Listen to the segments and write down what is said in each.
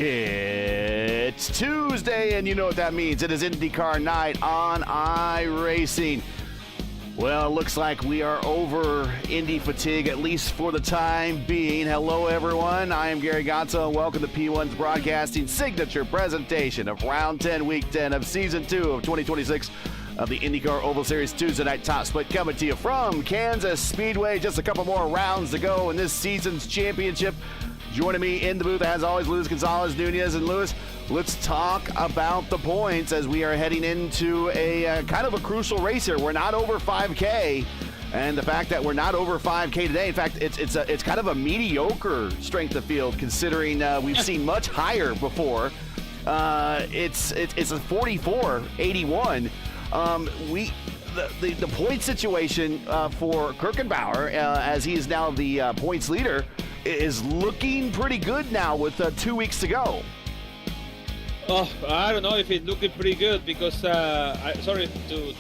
It's Tuesday, and you know what that means. It is IndyCar night on iRacing. Well, it looks like we are over Indy fatigue, at least for the time being. Hello, everyone. I am Gary Gonzo, and welcome to P1's Broadcasting signature presentation of Round 10, Week 10 of Season 2 of 2026 of the IndyCar Oval Series Tuesday night top split, coming to you from Kansas Speedway. Just a couple more rounds to go in this season's championship. Joining me in the booth, as always, Luis Gonzalez, Nunez, and Luis. Let's talk about the points as we are heading into a kind of a crucial race here. We're not over 5K, and the fact that we're not over 5K today, in fact, it's kind of a mediocre strength of field considering we've seen much higher before. It's a 44-81. The point situation for Kirkenbauer, as he is now the points leader, is looking pretty good now with 2 weeks to go. Oh, I don't know if it's looking pretty good because sorry to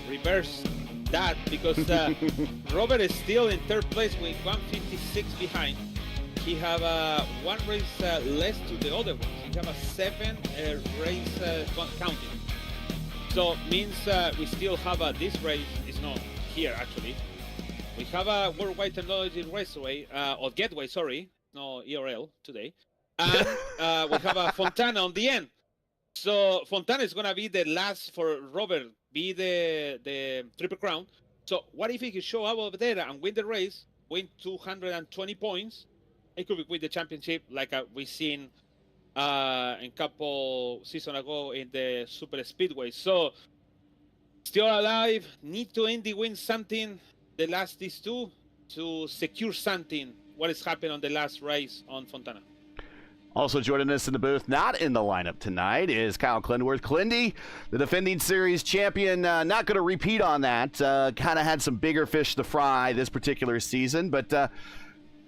reverse that because Robert is still in third place with 156 behind. He have one race less to the other ones. He have a 7 race counting. So means we still have this race is not here actually. We have a Worldwide Technology Raceway, or Gateway, sorry, no ERL today. And we have a Fontana on the end. So Fontana is going to be the last for Robert, be the Triple Crown. So what if he could show up over there and win the race, win 220 points? It could win the championship like we've seen a couple seasons ago in the super speedway. So still alive, need to Indy win something. The last these two to secure something. What is happening on the last race on Fontana? Also joining us in the booth, not in the lineup tonight, is Kyle Klindworth. Clindy, the defending series champion, not going to repeat on that. Kind of had some bigger fish to fry this particular season, but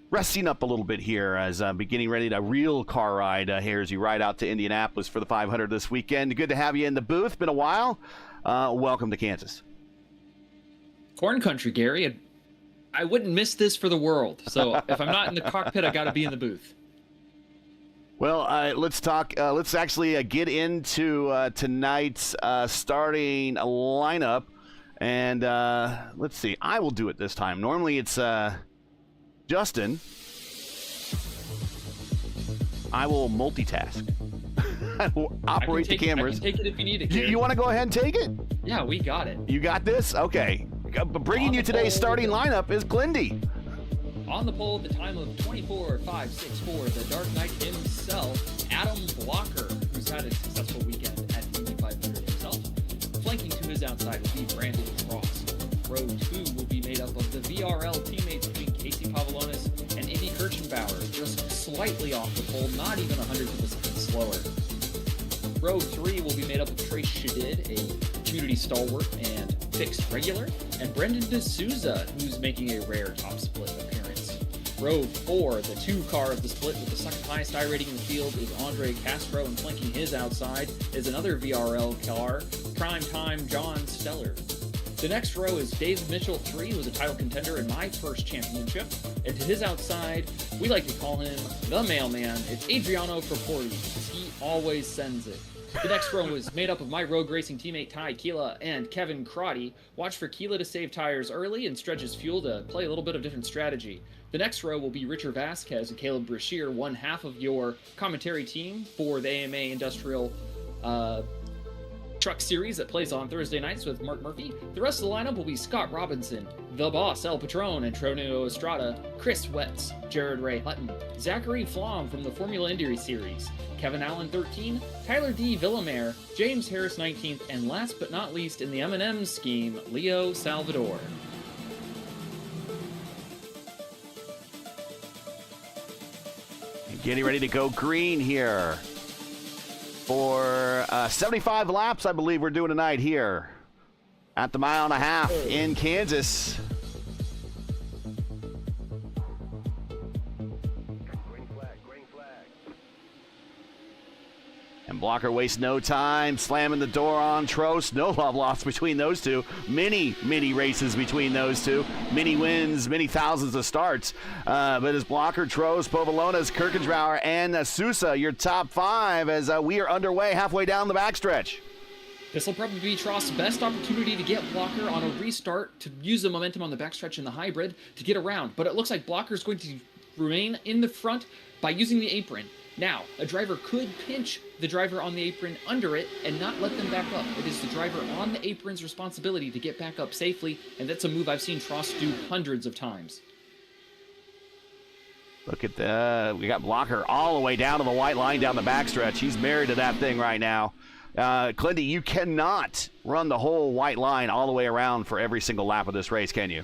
resting up a little bit here as beginning ready to real car ride here as you ride out to Indianapolis for the 500 this weekend. Good to have you in the booth. Been a while. Welcome to Kansas. Corn country, Gary. I wouldn't miss this for the world. So if I'm not in the cockpit, I got to be in the booth. Well, let's talk. Let's actually get into tonight's starting lineup, and let's see. I will do it this time. Normally it's Justin. I will multitask. I will operate the cameras. I can take it if you need it. You want to go ahead and take it? Yeah, we got it. You got this? Okay. Bringing you today's starting lineup is Clindy. On the pole, the time of 24.564, the Dark Knight himself, Adam Blocker, who's had a successful weekend at Indy 500 himself. Flanking to his outside will be Brandon Cross. Row 2 will be made up of the VRL teammates between Casey Pavlonis and Indy Kirchenbauer, just slightly off the pole, not even 100th of a second slower. Row 3 will be made up of Trace Shadid, a community stalwart and fixed regular, and Brendan D'Souza, who's making a rare top split appearance. Row 4, the 2-car of the split with the second highest I rating in the field, is Andre Castro, and flanking his outside is another VRL car, Prime Time John Steller. The next row is Dave Mitchell 3, who was a title contender in my first championship, and to his outside, we like to call him the mailman. It's Adriano Fraporti, because he always sends it. The next row is made up of my road racing teammate Ty Keela and Kevin Crotty. Watch for Keela to save tires early and stretch his fuel to play a little bit of different strategy. The next row will be Richard Vasquez and Caleb Brashear, one half of your commentary team for the AMA Industrial Truck Series that plays on Thursday nights with Mark Murphy. The rest of the lineup will be Scott Robinson, The Boss El Patron, Antonio Estrada, Chris Wetz, Jared Ray Hutton, Zachary Flom from the Formula Indy Series, Kevin Allen 13, Tyler D. Villamere, James Harris 19th, and last but not least in the M&M scheme, Leo Salvador. Getting ready to go green here for 75 laps, I believe we're doing tonight here at the 1.5 miles in Kansas. And And Blocker wastes no time, slamming the door on Trost. No love lost between those two. Many races between those two. Many wins, many thousands of starts. But as Blocker, Trost, Povolonas, Kirkensbauer, and Sousa, your top 5 as we are underway halfway down the backstretch. This will probably be Trost's best opportunity to get Blocker on a restart, to use the momentum on the backstretch in the hybrid to get around. But it looks like Blocker is going to remain in the front by using the apron. Now, a driver could pinch the driver on the apron under it and not let them back up. It is the driver on the apron's responsibility to get back up safely, and that's a move I've seen Trost do hundreds of times. Look at we got Blocker all the way down to the white line down the backstretch. He's married to that thing right now. Clindy, you cannot run the whole white line all the way around for every single lap of this race, can you?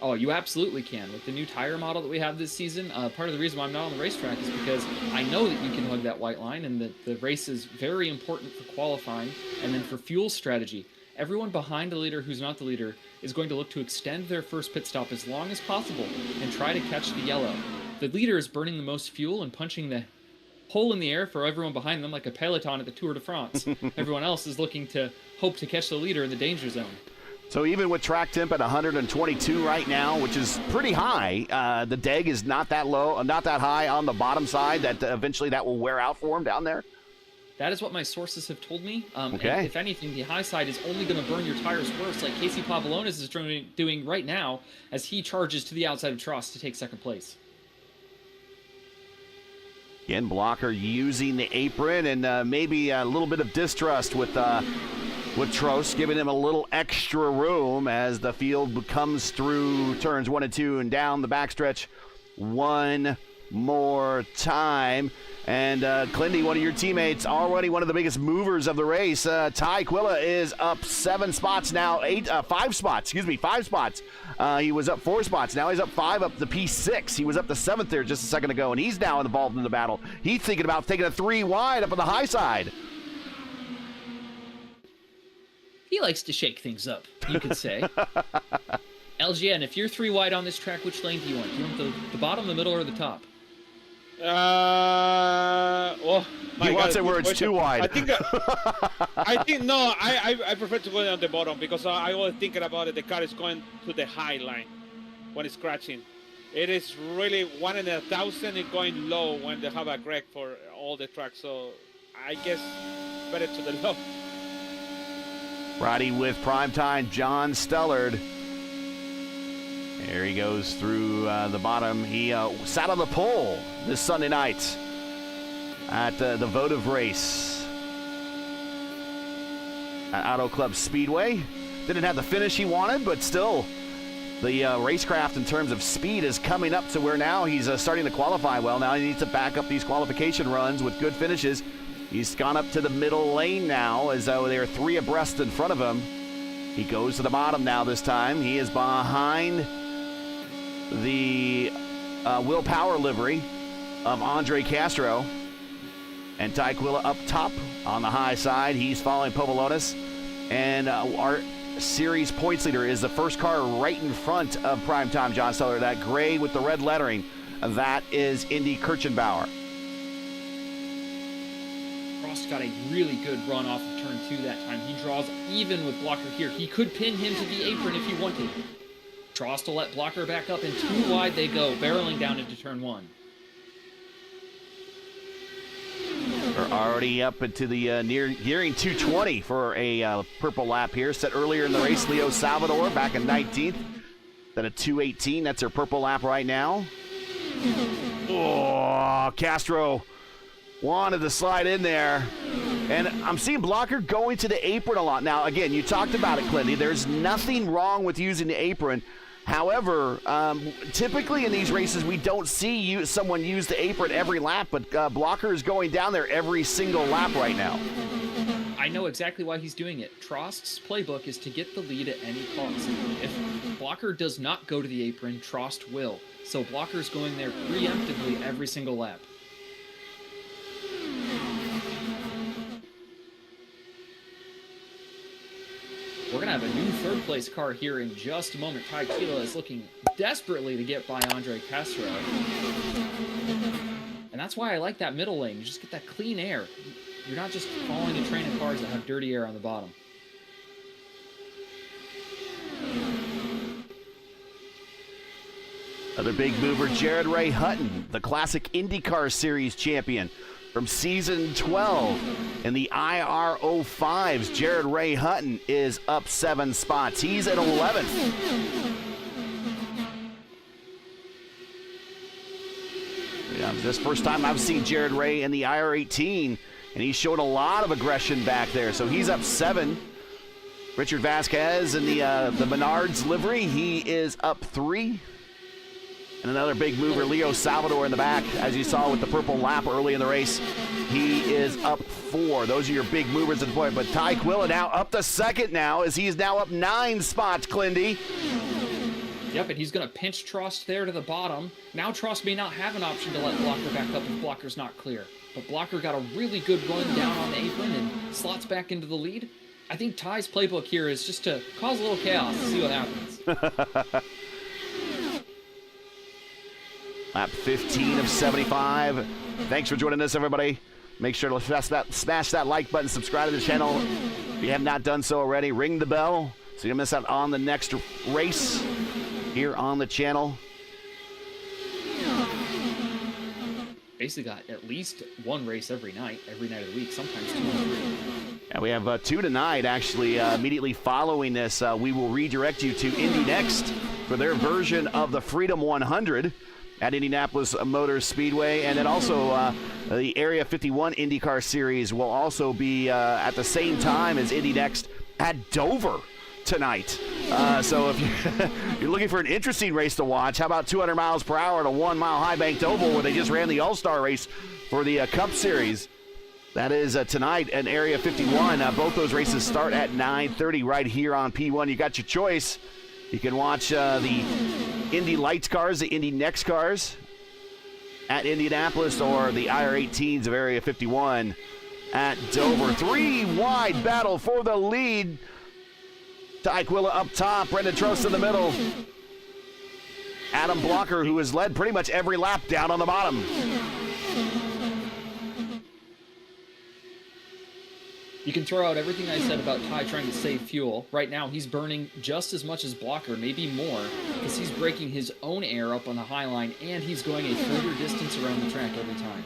Oh, you absolutely can. With the new tire model that we have this season, part of the reason why I'm not on the racetrack is because I know that you can hug that white line, and that the race is very important for qualifying and then for fuel strategy. Everyone behind the leader who's not the leader is going to look to extend their first pit stop as long as possible and try to catch the yellow. The leader is burning the most fuel and punching the hole in the air for everyone behind them like a peloton at the Tour de France. Everyone else is looking to hope to catch the leader in the danger zone. So even with track temp at 122 right now, which is pretty high, the DEG is not that low, not that high on the bottom side, that eventually that will wear out for him down there? That is what my sources have told me. Okay. And if anything, the high side is only going to burn your tires worse, like Casey Pavlonis is doing right now as he charges to the outside of Trost to take second place. Again, Blocker using the apron, and maybe a little bit of distrust with Trost, giving him a little extra room as the field comes through turns 1 and 2 and down the backstretch one more time. And Clindy, one of your teammates, already one of the biggest movers of the race. Ty Quilla is up 7 spots now, 5 spots. He was up 4 spots. Now he's up 5, up the P6. He was up the 7th there just a second ago, and he's now involved in the battle. He's thinking about taking a 3 wide up on the high side. He likes to shake things up, you could say. LGN, if you're 3 wide on this track, which lane do you want? Do you want the bottom, the middle, or the top? Well, he wants it where it's too wide. I prefer to go on the bottom because I always thinking about it. The car is going to the high line when it's scratching. It is really 1 in 1,000 and going low when they have a greg for all the tracks. So I guess better to the low. Roddy with primetime John Stellard. There he goes through the bottom. He sat on the pole this Sunday night at the votive race at Auto Club Speedway. Didn't have the finish he wanted, but still, the racecraft in terms of speed is coming up to where now he's starting to qualify well. Now he needs to back up these qualification runs with good finishes. He's gone up to the middle lane now as though they're 3 abreast in front of him. He goes to the bottom now this time. He is behind the Will Power livery of Andre Castro. And Ty Quilla up top on the high side. He's following Povolonis. And our series points leader is the first car right in front of primetime John Stellar. That gray with the red lettering, that is Indy Kirchenbauer. Trost got a really good run off of turn 2 that time. He draws even with Blocker here. He could pin him to the apron if he wanted. Trost will let Blocker back up, and 2 wide they go, barreling down into turn 1. We're already up into the nearing 220 for a purple lap here. Set earlier in the race, Leo Salvador back in 19th. Then a 218. That's their purple lap right now. Oh, Castro wanted to slide in there. And I'm seeing Blocker going to the apron a lot. Now, again, you talked about it, Clindy. There's nothing wrong with using the apron. However, typically in these races, we don't see someone use the apron every lap, but Blocker is going down there every single lap right now. I know exactly why he's doing it. Trost's playbook is to get the lead at any cost. If Blocker does not go to the apron, Trost will. So Blocker's going there preemptively every single lap. We're going to have a new third-place car here in just a moment. Ty Quilla is looking desperately to get by Andre Castro. And that's why I like that middle lane. You just get that clean air. You're not just following a train of cars that have dirty air on the bottom. Another big mover, Jared Ray Hutton, the classic IndyCar Series champion from season 12. In the IR05s, Jared Ray Hutton is up 7 spots. He's at 11th. Yeah, this first time I've seen Jared Ray in the IR18, and he showed a lot of aggression back there. So he's up 7. Richard Vasquez in the Menards livery, he is up 3. And another big mover, Leo Salvador in the back, as you saw with the purple lap early in the race. He is up 4. Those are your big movers at the point. But Ty Quilla now up to 2nd now, as he is now up 9 spots, Clindy. Yep, and he's going to pinch Trost there to the bottom. Now Trost may not have an option to let Blocker back up if Blocker's not clear. But Blocker got a really good run down on the apron and slots back into the lead. I think Ty's playbook here is just to cause a little chaos to see what happens. Lap 15 of 75. Thanks for joining us, everybody. Make sure to smash that like button, subscribe to the channel. If you have not done so already, ring the bell so you don't miss out on the next race here on the channel. Basically got at least one race every night of the week, sometimes 2 or 3. And we have 2 tonight, actually. Immediately following this, we will redirect you to Indy Next for their version of the Freedom 100 at Indianapolis Motor Speedway. And then also the Area 51 IndyCar Series will also be at the same time as Indy Next at Dover tonight. So if you're looking for an interesting race to watch, how about 200 miles per hour at a 1-mile high-banked oval where they just ran the All-Star race for the Cup Series. That is tonight at Area 51. Both those races start at 9:30 right here on P1. You got your choice. You can watch the Indy Lights cars, the Indy Next cars at Indianapolis, or the IR18s of Area 51 at Dover. 3 wide battle for the lead. Ty Quilla up top, Brendan Trost in the middle. Adam Blocker, who has led pretty much every lap, down on the bottom. You can throw out everything I said about Ty trying to save fuel. Right now, he's burning just as much as Blocker, maybe more, because he's breaking his own air up on the high line, and he's going a further distance around the track every time.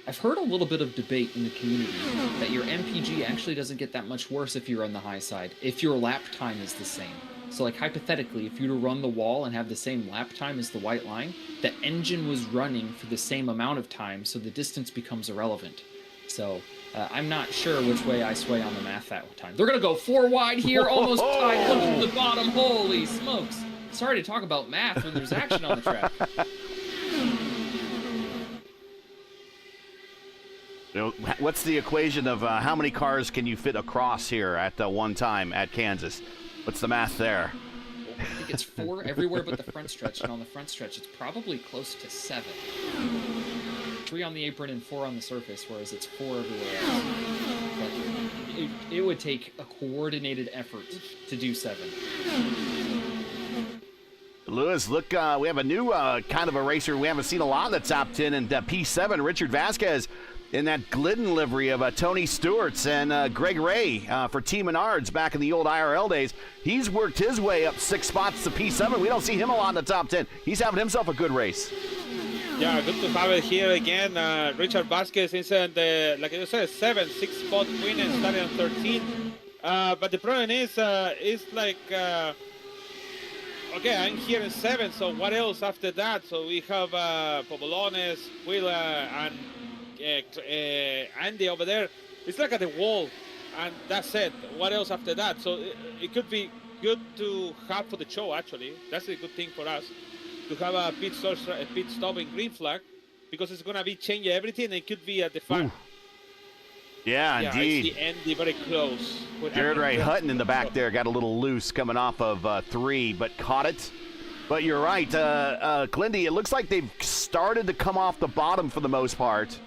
I've heard a little bit of debate in the community that your MPG actually doesn't get that much worse if you're on the high side, if your lap time is the same. So, like, hypothetically, if you were to run the wall and have the same lap time as the white line, the engine was running for the same amount of time, so the distance becomes irrelevant. So, I'm not sure which way I sway on the math that time. They're going to go 4 wide here, almost tied, look at the bottom. Holy smokes. Sorry to talk about math when there's action on the track. What's the equation of how many cars can you fit across here at one time at Kansas? What's the math there? I think it's 4 everywhere but the front stretch, and on the front stretch it's probably close to 7. 3 on the apron and 4 on the surface, whereas it's 4 everywhere else. But it would take a coordinated effort to do 7. Lewis, look, we have a new kind of a racer we haven't seen a lot in the top 10, and P7, Richard Vasquez, in that Glidden livery of Tony Stewart's and Greg Ray for Team Menards back in the old IRL days. He's worked his way up 6 spots to P7. We don't see him a lot in the top 10. He's having himself a good race. Yeah, good to have it here again. Richard Vasquez is in the, like you said, 6-spot win and starting on 13. But the problem is like, okay, I'm here in 7, so what else after that? So we have Pobolones, Wheeler, and Andy over there. It's like at the wall, and that's it. What else after that? So it could be good to have for the show, actually. That's a good thing for us, to have a pit stop in green flag, because it's going to be changing everything. It could be at the far. Yeah, indeed. I see Andy very close. Jared Ray Hutton in the back there got a little loose coming off of 3, but caught it. But you're right, Clindy, it looks like they've started to come off the bottom for the most part.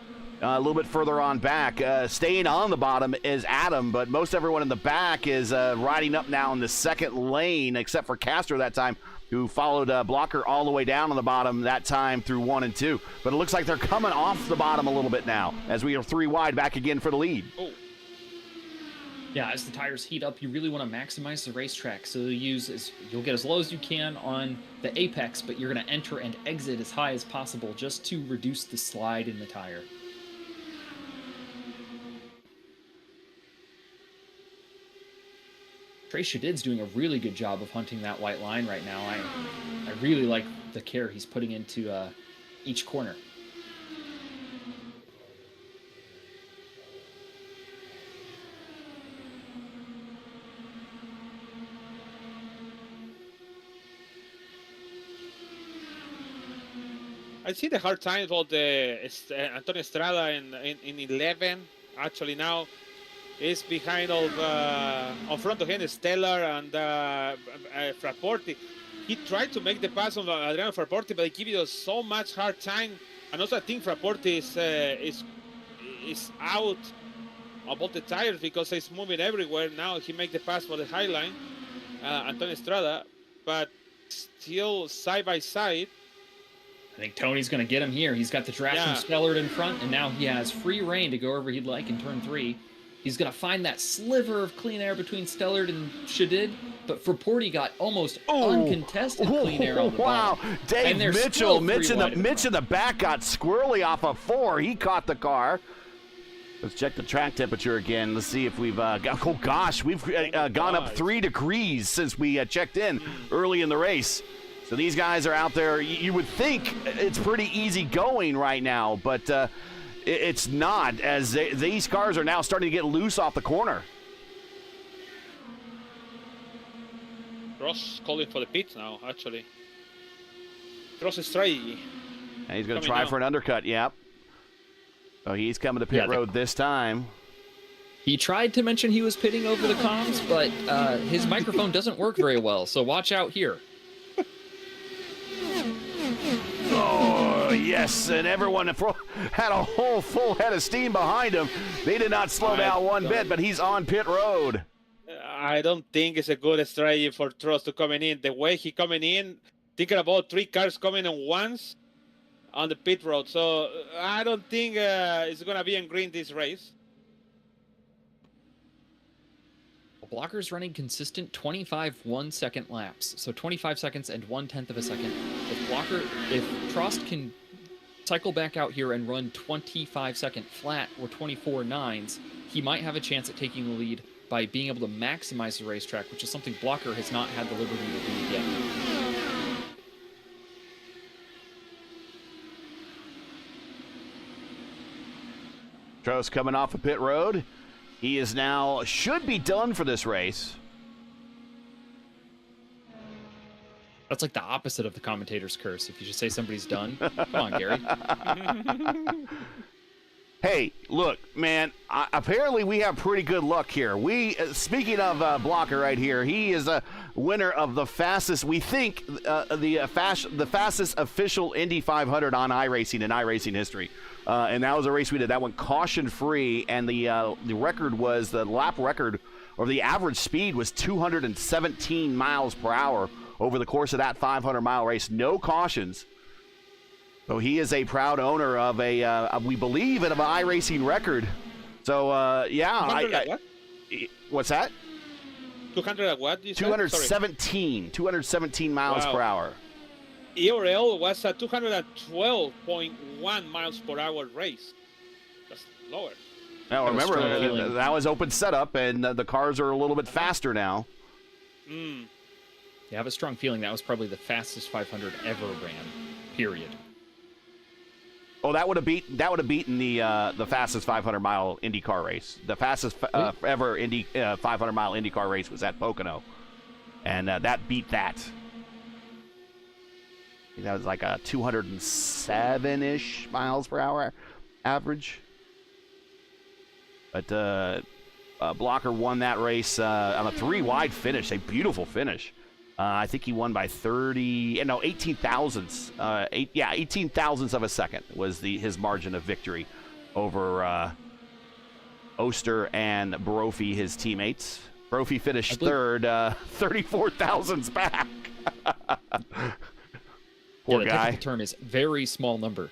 A little bit further on back. Staying on the bottom is Adam, but most everyone in the back is riding up now in the second lane, except for Castro that time. who followed Blocker all the way down on the bottom that time through 1 and 2. But it looks like they're coming off the bottom a little bit now as we are 3 wide back again for the lead. Oh. Yeah, as the tires heat up, you really want to maximize the racetrack. So you'll get as low as you can on the apex, but you're going to enter and exit as high as possible just to reduce the slide in the tire. Trey Shadid's doing a really good job of hunting that white line right now. I really like the care he's putting into each corner. I see the hard times of the Antonio Estrada in 11. Actually, now is behind of on front of him Stellar and Frapporti. He tried to make the pass on Adriano Frapporti, but he gave you so much hard time. And also, I think Frapporti is out about the tires because he's moving everywhere. Now he make the pass for the high line, Antonio Estrada, but still side by side. I think Tony's going to get him here. He's got the draft from Stellard in front, and now he has free reign to go wherever he'd like in turn 3. He's going to find that sliver of clean air between Stellard and Shadid, but Frapporti got almost uncontested clean air on the bottom. Wow, Dave Mitchell in the back got squirrely off of 4. He caught the car. Let's check the track temperature again. Let's see if we've we've gone up 3 degrees since we checked in early in the race. So these guys are out there. You would think it's pretty easy going right now, but it's not, as these cars are now starting to get loose off the corner. Ross calling for the pits now, actually. Ross strategy. And he's going to try for an undercut, yep. So he's coming to pit road this time. He tried to mention he was pitting over the comms, but his microphone doesn't work very well, so watch out here. Oh, yes, and everyone had a whole full head of steam behind him. They did not slow down one bit, but he's on pit road. I don't think it's a good strategy for Trost to coming in. The way he coming in, thinking about 3 cars coming in once on the pit road. So I don't think it's going to be in green this race. Blocker's running consistent 25 1-second laps, so 25 seconds and 1/10 of a second. If Trost can cycle back out here and run 25-second flat or 24 nines, he might have a chance at taking the lead by being able to maximize the racetrack, which is something Blocker has not had the liberty to do yet. Trost coming off of pit road. He is now, should be done for this race. That's like the opposite of the commentator's curse. If you just say somebody's done. Come on, Gary. Hey, look, man, apparently we have pretty good luck here. Speaking of Blocker right here, he is a winner of the fastest, we think, the fastest official Indy 500 on iRacing in iRacing history. And that was a race we did. That went caution-free, and the record was, the lap record, or the average speed was 217 miles per hour over the course of that 500-mile race. No cautions. So he is a proud owner of we believe, of an iRacing record. So, what? What's that? 200 what? 217 miles per hour. ERL was a 212.1 miles per hour race. That's lower. Now, remember, that was open setup, and the cars are a little bit faster now. Yeah, I have a strong feeling that was probably the fastest 500 ever ran, period. Oh, that would have beaten the fastest 500-mile IndyCar race. The fastest ever 500-mile IndyCar race was at Pocono, and that beat that. That was like a 207-ish miles per hour average. But Blocker won that race on a 3-wide finish, a beautiful finish. I think he won by 18 thousandths. 18 thousandths of a second was his margin of victory over Oster and Brophy, his teammates. Brophy finished third, 34 thousandths back. Poor the guy. technical term is very small number.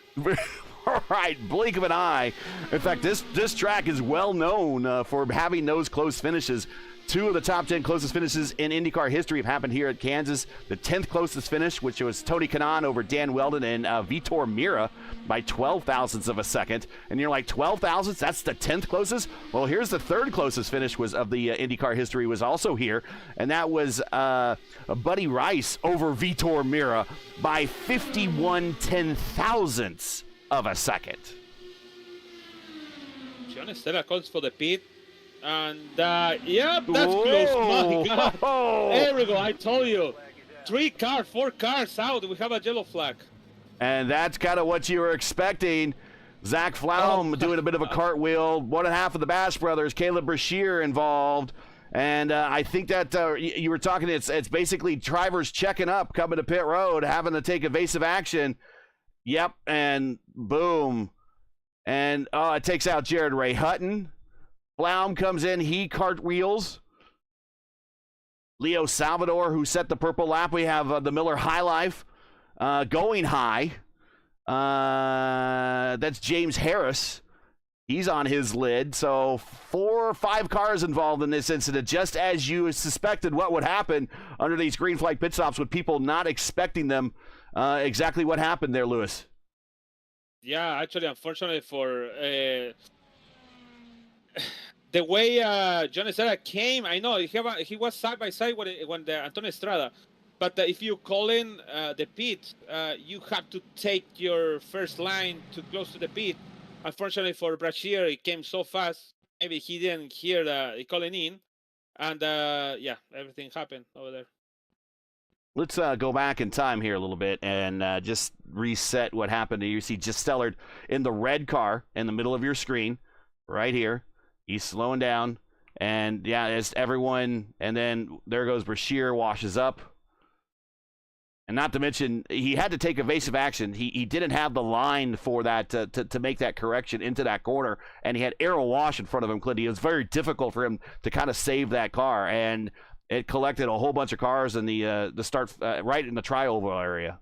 Right, blink of an eye. In fact, this track is well known for having those close finishes. 2 of the top 10 closest finishes in IndyCar history have happened here at Kansas. The 10th closest finish, which was Tony Kanaan over Dan Weldon and Vitor Mira by 12 thousandths of a second. And you're like, 12 thousandths? That's the 10th closest? Well, here's the 3rd closest finish was of the IndyCar history was also here, and that was Buddy Rice over Vitor Mira by 51 ten-thousandths of a second. John Stella calls for the pit. And, yeah, that's close. My God. There we go. I told you. 4 cars out. We have a yellow flag. And that's kind of what you were expecting. Zach Flaum doing a bit of a cartwheel. 1.5 of the Bass brothers. Caleb Brashear involved. And I think that you were talking, it's basically drivers checking up, coming to pit road, having to take evasive action. Yep, and boom. And it takes out Jared Ray Hutton. Flaum comes in, he cartwheels. Leo Salvador, who set the purple lap. We have the Miller High Life going high. That's James Harris. He's on his lid. So 4 or 5 cars involved in this incident, just as you suspected what would happen under these green flag pit stops with people not expecting them. Exactly what happened there, Lewis. Yeah, actually, unfortunately for the way John Estrada came, I know he was side by side when the Antonio Estrada, but if you call in the pit, you have to take your first line too close to the pit. Unfortunately for Brashear, it came so fast. Maybe he didn't hear the calling in, and yeah, everything happened over there. Let's go back in time here a little bit and just reset what happened. You see just Stellard in the red car in the middle of your screen right here. He's slowing down, and yeah, it's everyone, and then there goes Brashear, washes up. And not to mention, he had to take evasive action. He didn't have the line for that to make that correction into that corner, and he had Arrow Wash in front of him, Clint. It was very difficult for him to kind of save that car, and it collected a whole bunch of cars in the start right in the tri-oval area.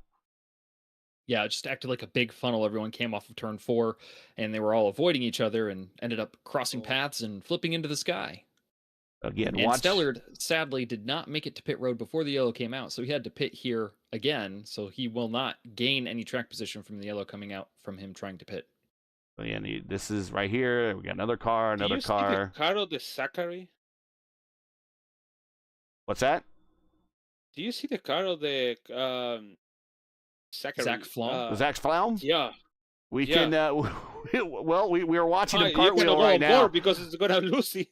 Yeah, it just acted like a big funnel. Everyone came off of turn 4, and they were all avoiding each other and ended up crossing paths and flipping into the sky. Again, and Stellard, sadly, did not make it to pit road before the yellow came out, so he had to pit here again, so he will not gain any track position from the yellow coming out from him trying to pit. Yeah, this is right here. We got another car, Do you see the car of the Zachary? What's that? Do you see the car of the Zachary? Zach Flaum? Zach Flaum? Yeah. We can, well, we were watching him You cartwheel cannot right go on now. board because it's going to lose him.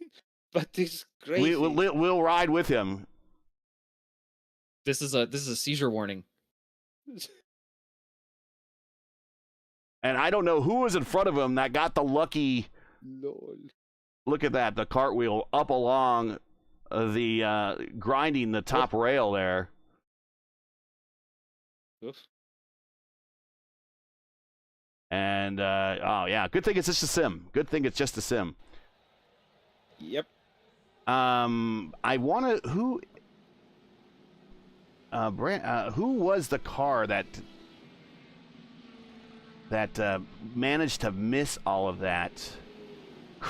But it's crazy. We'll ride with him. This is a seizure warning. And I don't know who was in front of him that got the lucky. Lol. Look at that, the cartwheel up along the grinding the top rail there. Oof. And oh yeah, good thing it's just a sim. Good thing it's just a sim. Yep. I want to who was the car that managed to miss all of that?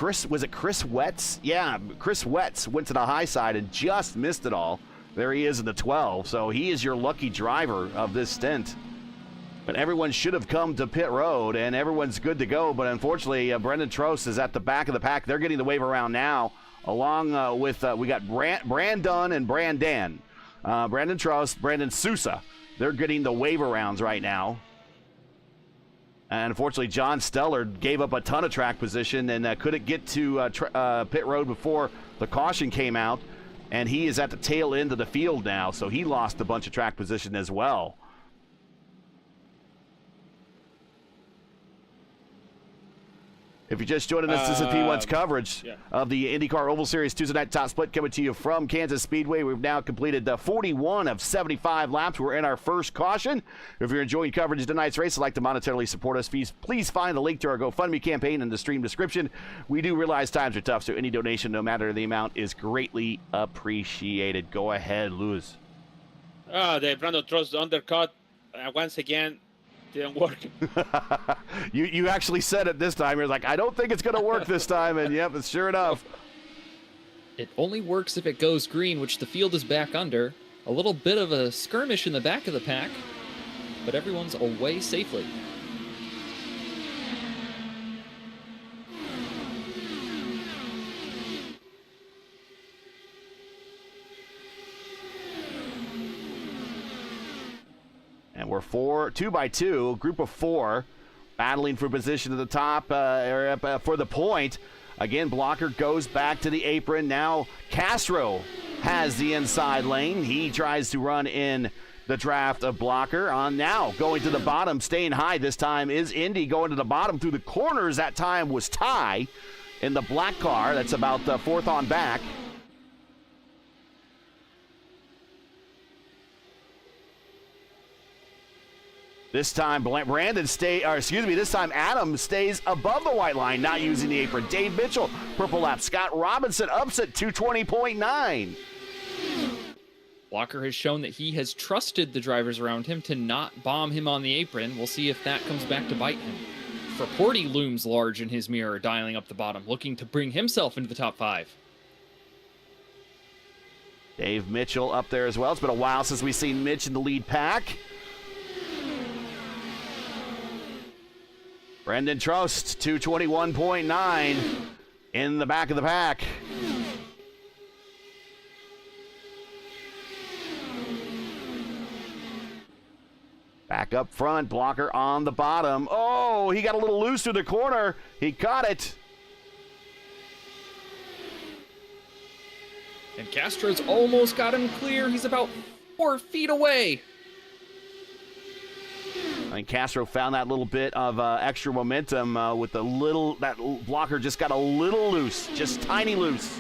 Was it Chris Wetz? Yeah, Chris Wetz went to the high side and just missed it all. There he is in the 12. So he is your lucky driver of this stint. But everyone should have come to pit road, and everyone's good to go. But unfortunately, Brendan Trost is at the back of the pack. They're getting the wave around now, along with we got Brandon and Brandon. Brandon Trost, Brandon Sousa. They're getting the wave arounds right now. And unfortunately, John Stellard gave up a ton of track position and couldn't get to pit road before the caution came out. And he is at the tail end of the field now, so he lost a bunch of track position as well. If you're just joining us, this is P1's coverage of the IndyCar Oval Series Tuesday night top split coming to you from Kansas Speedway. We've now completed 41 of 75 laps. We're in our first caution. If you're enjoying coverage of tonight's race and like to monetarily support us, please find the link to our GoFundMe campaign in the stream description. We do realize times are tough, so any donation, no matter the amount, is greatly appreciated. Go ahead, Lewis. The Brandon Trost undercut once again didn't work. You actually said it this time. You're like, I don't think it's going to work this time, and yep, it's sure enough. It only works if it goes green, which the field is back under. A little bit of a skirmish in the back of the pack, but everyone's away safely. And we're 2 by 2, group of 4, battling for position at the top area for the point. Again, Blocker goes back to the apron. Now Castro has the inside lane. He tries to run in the draft of Blocker. On now, going to the bottom, staying high this time is Indy. Going to the bottom through the corners that time was Ty in the black car. That's about fourth on back. This time, this time Adam stays above the white line, not using the apron. Dave Mitchell, purple lap. Scott Robinson ups at 220.9. Blocker has shown that he has trusted the drivers around him to not bomb him on the apron. We'll see if that comes back to bite him. Fraporti looms large in his mirror, dialing up the bottom, looking to bring himself into the top 5. Dave Mitchell up there as well. It's been a while since we've seen Mitch in the lead pack. Brendan Trost, 221.9 in the back of the pack. Back up front, Blocker on the bottom. Oh, he got a little loose through the corner. He caught it. And Castro's almost got him clear. He's about 4 feet away. I think Castro found that little bit of extra momentum with that Blocker just got a little loose, just tiny loose.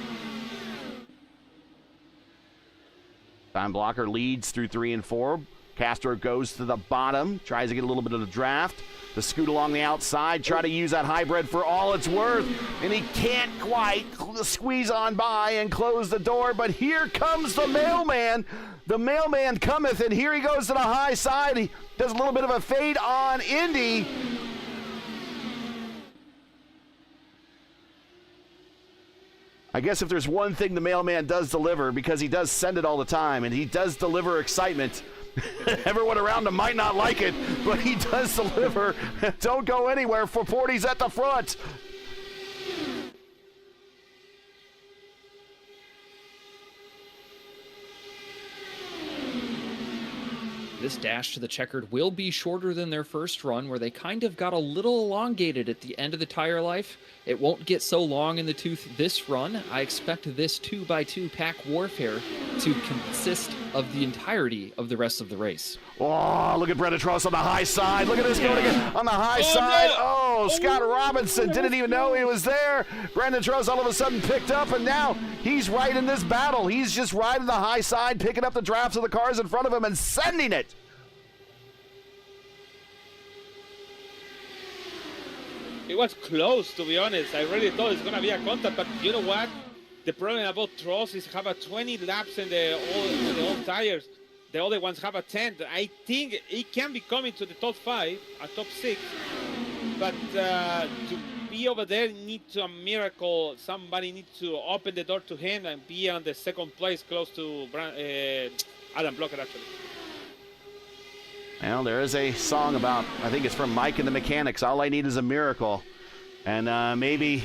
Time Blocker leads through 3 and 4. Castro goes to the bottom, tries to get a little bit of the draft. To scoot along the outside, try to use that hybrid for all it's worth, and he can't quite squeeze on by and close the door, but here comes the mailman. The mailman cometh, and here he goes to the high side. He does a little bit of a fade on Indy. I guess if there's one thing the mailman does deliver, because he does send it all the time, and he does deliver excitement. Everyone around him might not like it, but he does deliver. Don't go anywhere. Fraporti's at the front. This dash to the checkered will be shorter than their first run, where they kind of got a little elongated at the end of the tire life. It won't get so long in the tooth this run. I expect this 2x2 pack warfare to consist of the entirety of the rest of the race. Oh, look at Brendan Trost on the high side. Look at this going again on the high side. No. Oh, Scott Robinson didn't even know he was there. Brendan Trost all of a sudden picked up, and now he's right in this battle. He's just riding the high side, picking up the drafts of the cars in front of him and sending it. It was close, to be honest. I really thought it's going to be a contact, but you know what? The problem about Trost is have a 20 laps in the old tires. The other ones have a 10. I think he can be coming to the top 5, a top 6. But to be over there needs a miracle. Somebody needs to open the door to him and be on the second place close to Adam Blocker, actually. Well, there is a song about, I think it's from Mike and the Mechanics, All I Need Is a Miracle. And maybe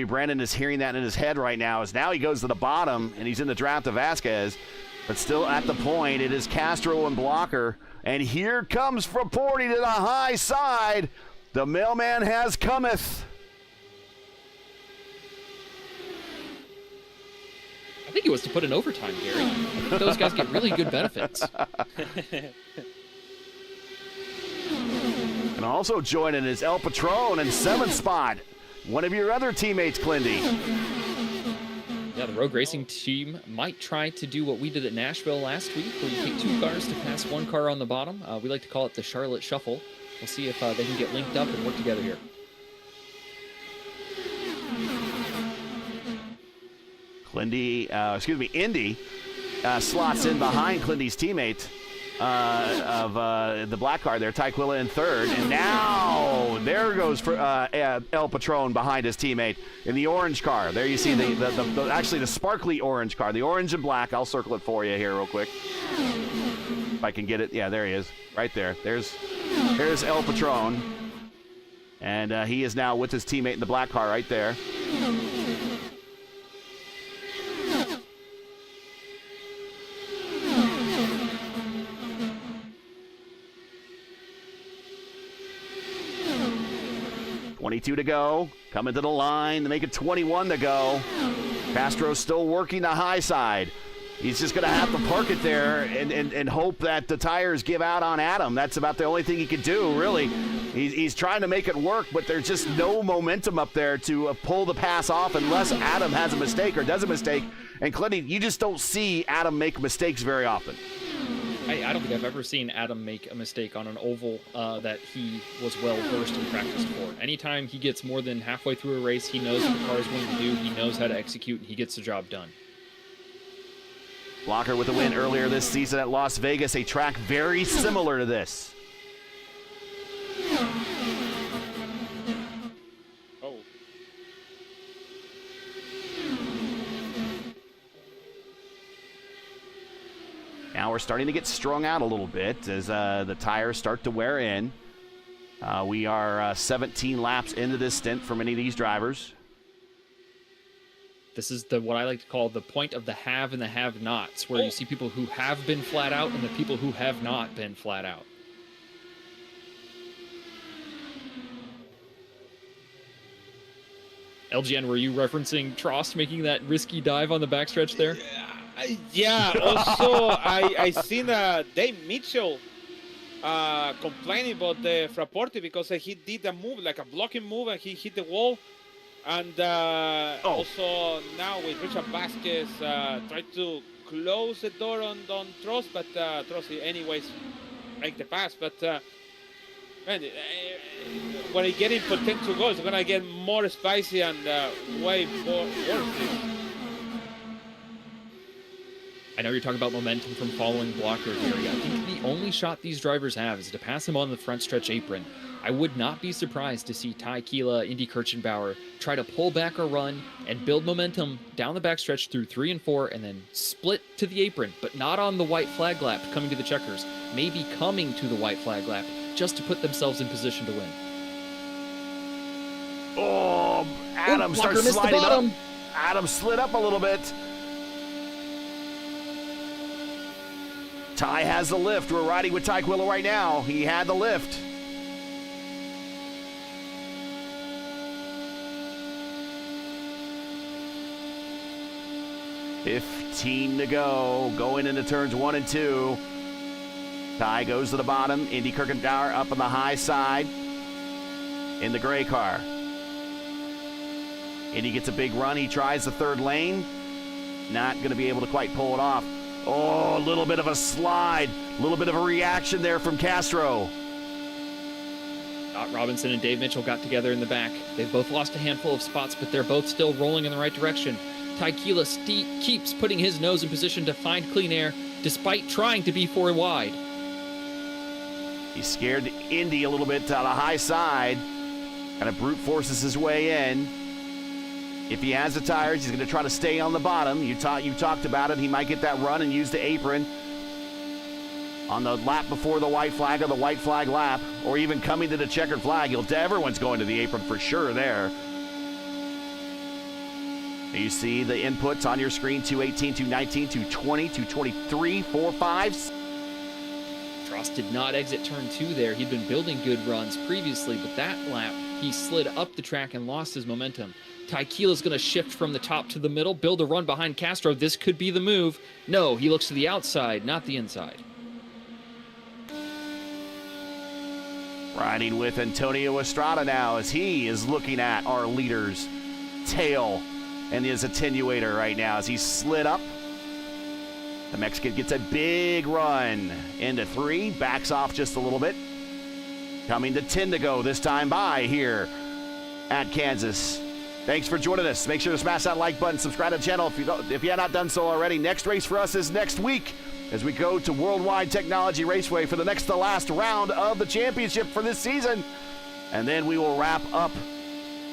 Brandon is hearing that in his head right now, as now he goes to the bottom and he's in the draft of Vasquez. But still at the point, it is Castro and Blocker. And here comes Fraporti to the high side. The mailman has cometh. I think it was to put in overtime, Gary. Those guys get really good benefits. And also joining is El Patron in 7th spot. One of your other teammates, Clindy. Yeah, the Rogue Racing team might try to do what we did at Nashville last week, where you take 2 cars to pass 1 car on the bottom. We like to call it the Charlotte Shuffle. We'll see if they can get linked up and work together here. Indy slots in behind Clinty's teammate of the black car there, Tyquilla in third. And now there goes for El Patron behind his teammate in the orange car. There you see actually the sparkly orange car, the orange and black. I'll circle it for you here real quick. If I can get it. Yeah, there he is. Right there. There's El Patron. And he is now with his teammate in the black car right there. .22 to go. Coming to the line to make it 21 to go. Castro's still working the high side. He's just going to have to park it there and hope that the tires give out on Adam. That's about the only thing he can do, really. He's trying to make it work, but there's just no momentum up there to pull the pass off unless Adam has a mistake or does a mistake. And Clinty, you just don't see Adam make mistakes very often. I don't think I've ever seen Adam make a mistake on an oval that he was well versed and practiced for. Anytime he gets more than halfway through a race, he knows what the car is going to do, he knows how to execute, and he gets the job done. Blocker with a win earlier this season at Las Vegas, a track very similar to this. Oh. Now we're starting to get strung out a little bit as the tires start to wear in. We are 17 laps into this stint for many of these drivers. This is what I like to call the point of the have and the have-nots, where you see people who have been flat out and the people who have not been flat out. LGN, were you referencing Trost making that risky dive on the backstretch there? Yeah, also, I seen Dave Mitchell complaining about the Frapporti because he did a move, like a blocking move, and he hit the wall. And also now with Richard Vasquez tried to close the door on Trost, but Trost anyways make the pass. But man, when he getting potential goals, it's gonna get more spicy and way more worse. I know you're talking about momentum from following Blocker here. I think the only shot these drivers have is to pass him on the front stretch apron. I would not be surprised to see Tyquilla, Indy Kirchenbauer try to pull back a run and build momentum down the backstretch through 3 and 4 and then split to the apron, but not on the white flag lap coming to the checkers. Maybe coming to the white flag lap just to put themselves in position to win. Oh, Adam starts sliding up. Adam slid up a little bit. Ty has the lift. We're riding with Tyquilla right now. He had the lift. $15 to go. Going into turns 1 and 2. Ty goes to the bottom. Indy Kirchenbauer up on the high side in the gray car. Indy gets a big run. He tries the third lane. Not going to be able to quite pull it off. Oh, a little bit of a slide. A little bit of a reaction there from Castro. Scott Robinson and Dave Mitchell got together in the back. They've both lost a handful of spots, but they're both still rolling in the right direction. Tyquilla keeps putting his nose in position to find clean air, despite trying to be 4 wide. He scared Indy a little bit to the high side. Kind of brute forces his way in. If he has the tires, he's going to try to stay on the bottom. You talked about it. He might get that run and use the apron on the lap before the white flag or the white flag lap, or even coming to the checkered flag. Everyone's going to the apron for sure there. You see the inputs on your screen: 218, 219, 220, 223, 4.5s. Trost did not exit turn 2 there. He'd been building good runs previously, but that lap he slid up the track and lost his momentum. Tyquilla's going to shift from the top to the middle, build a run behind Castro. This could be the move. No, he looks to the outside, not the inside. Riding with Antonio Estrada now as he is looking at our leader's tail and his attenuator right now as he slid up. The Mexican gets a big run into 3, backs off just a little bit. Coming to 10 to go this time by here at Kansas. Thanks for joining us. Make sure to smash that like button, subscribe to the channel if you have not done so already. Next race for us is next week as we go to Worldwide Technology Raceway for the last round of the championship for this season. And then we will wrap up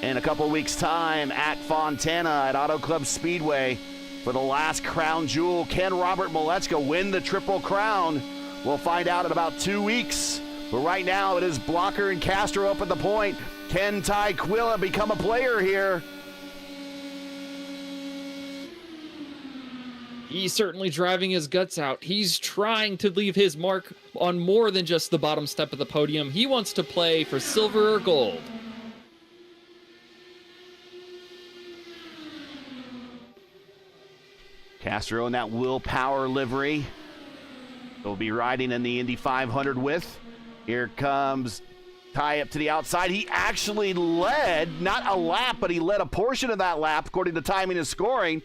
in a couple weeks' time at Fontana at Auto Club Speedway for the last crown jewel. Can Robert Malechka win the Triple Crown? We'll find out in about 2 weeks. But right now it is Blocker and Castro up at the point. Can Ty Quilla become a player here? He's certainly driving his guts out. He's trying to leave his mark on more than just the bottom step of the podium. He wants to play for silver or gold. Castro in that willpower livery. He'll be riding in the Indy 500 with. Here comes Ty up to the outside. He actually led, not a lap, but he led a portion of that lap according to timing and scoring.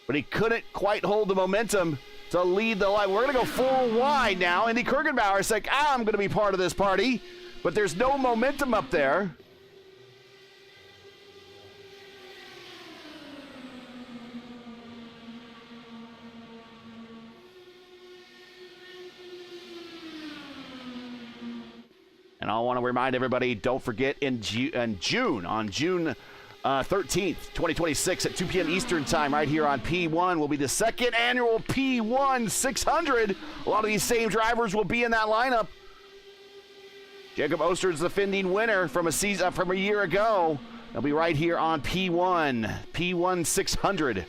But he couldn't quite hold the momentum to lead the line. We're going to go 4 wide now. Andy Kurgenbauer is like, I'm going to be part of this party. But there's no momentum up there. And I want to remind everybody, don't forget on June 13th, 2026 at 2 p.m. Eastern Time right here on P1 will be the second annual P1 600. A lot of these same drivers will be in that lineup. Jacob Oster's the defending winner from a year ago. They'll be right here on P1 600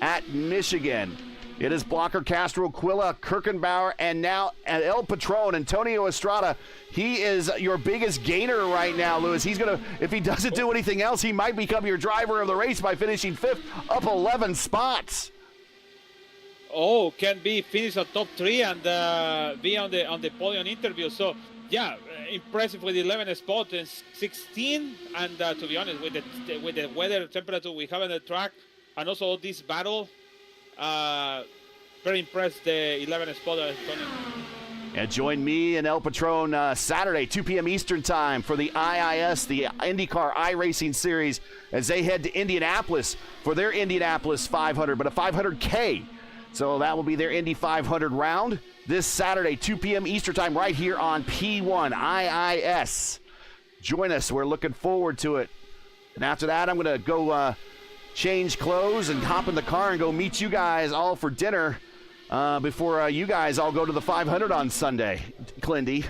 at Michigan. It is Blocker, Castro, Quilla, Kurkenbauer, and now El Patron, Antonio Estrada. He is your biggest gainer right now, Lewis. He's going to, if he doesn't do anything else, he might become your driver of the race by finishing 5th, up 11 spots. Oh, can be finish at top 3 and be on the podium interview. So, yeah, impressive with the 11th spot and 16. And to be honest, with the weather temperature we have on the track, and also this battle, very impressed the 11th spot. And join me and El Patron Saturday, 2 p.m. Eastern Time for the IIS, the IndyCar iRacing Series, as they head to Indianapolis for their Indianapolis 500, but a 500K. So that will be their Indy 500 round this Saturday, 2 p.m. Eastern Time, right here on P1 IIS. Join us. We're looking forward to it. And after that, I'm going to go change clothes and hop in the car and go meet you guys all for dinner before you guys all go to the 500 on Sunday. Clindy.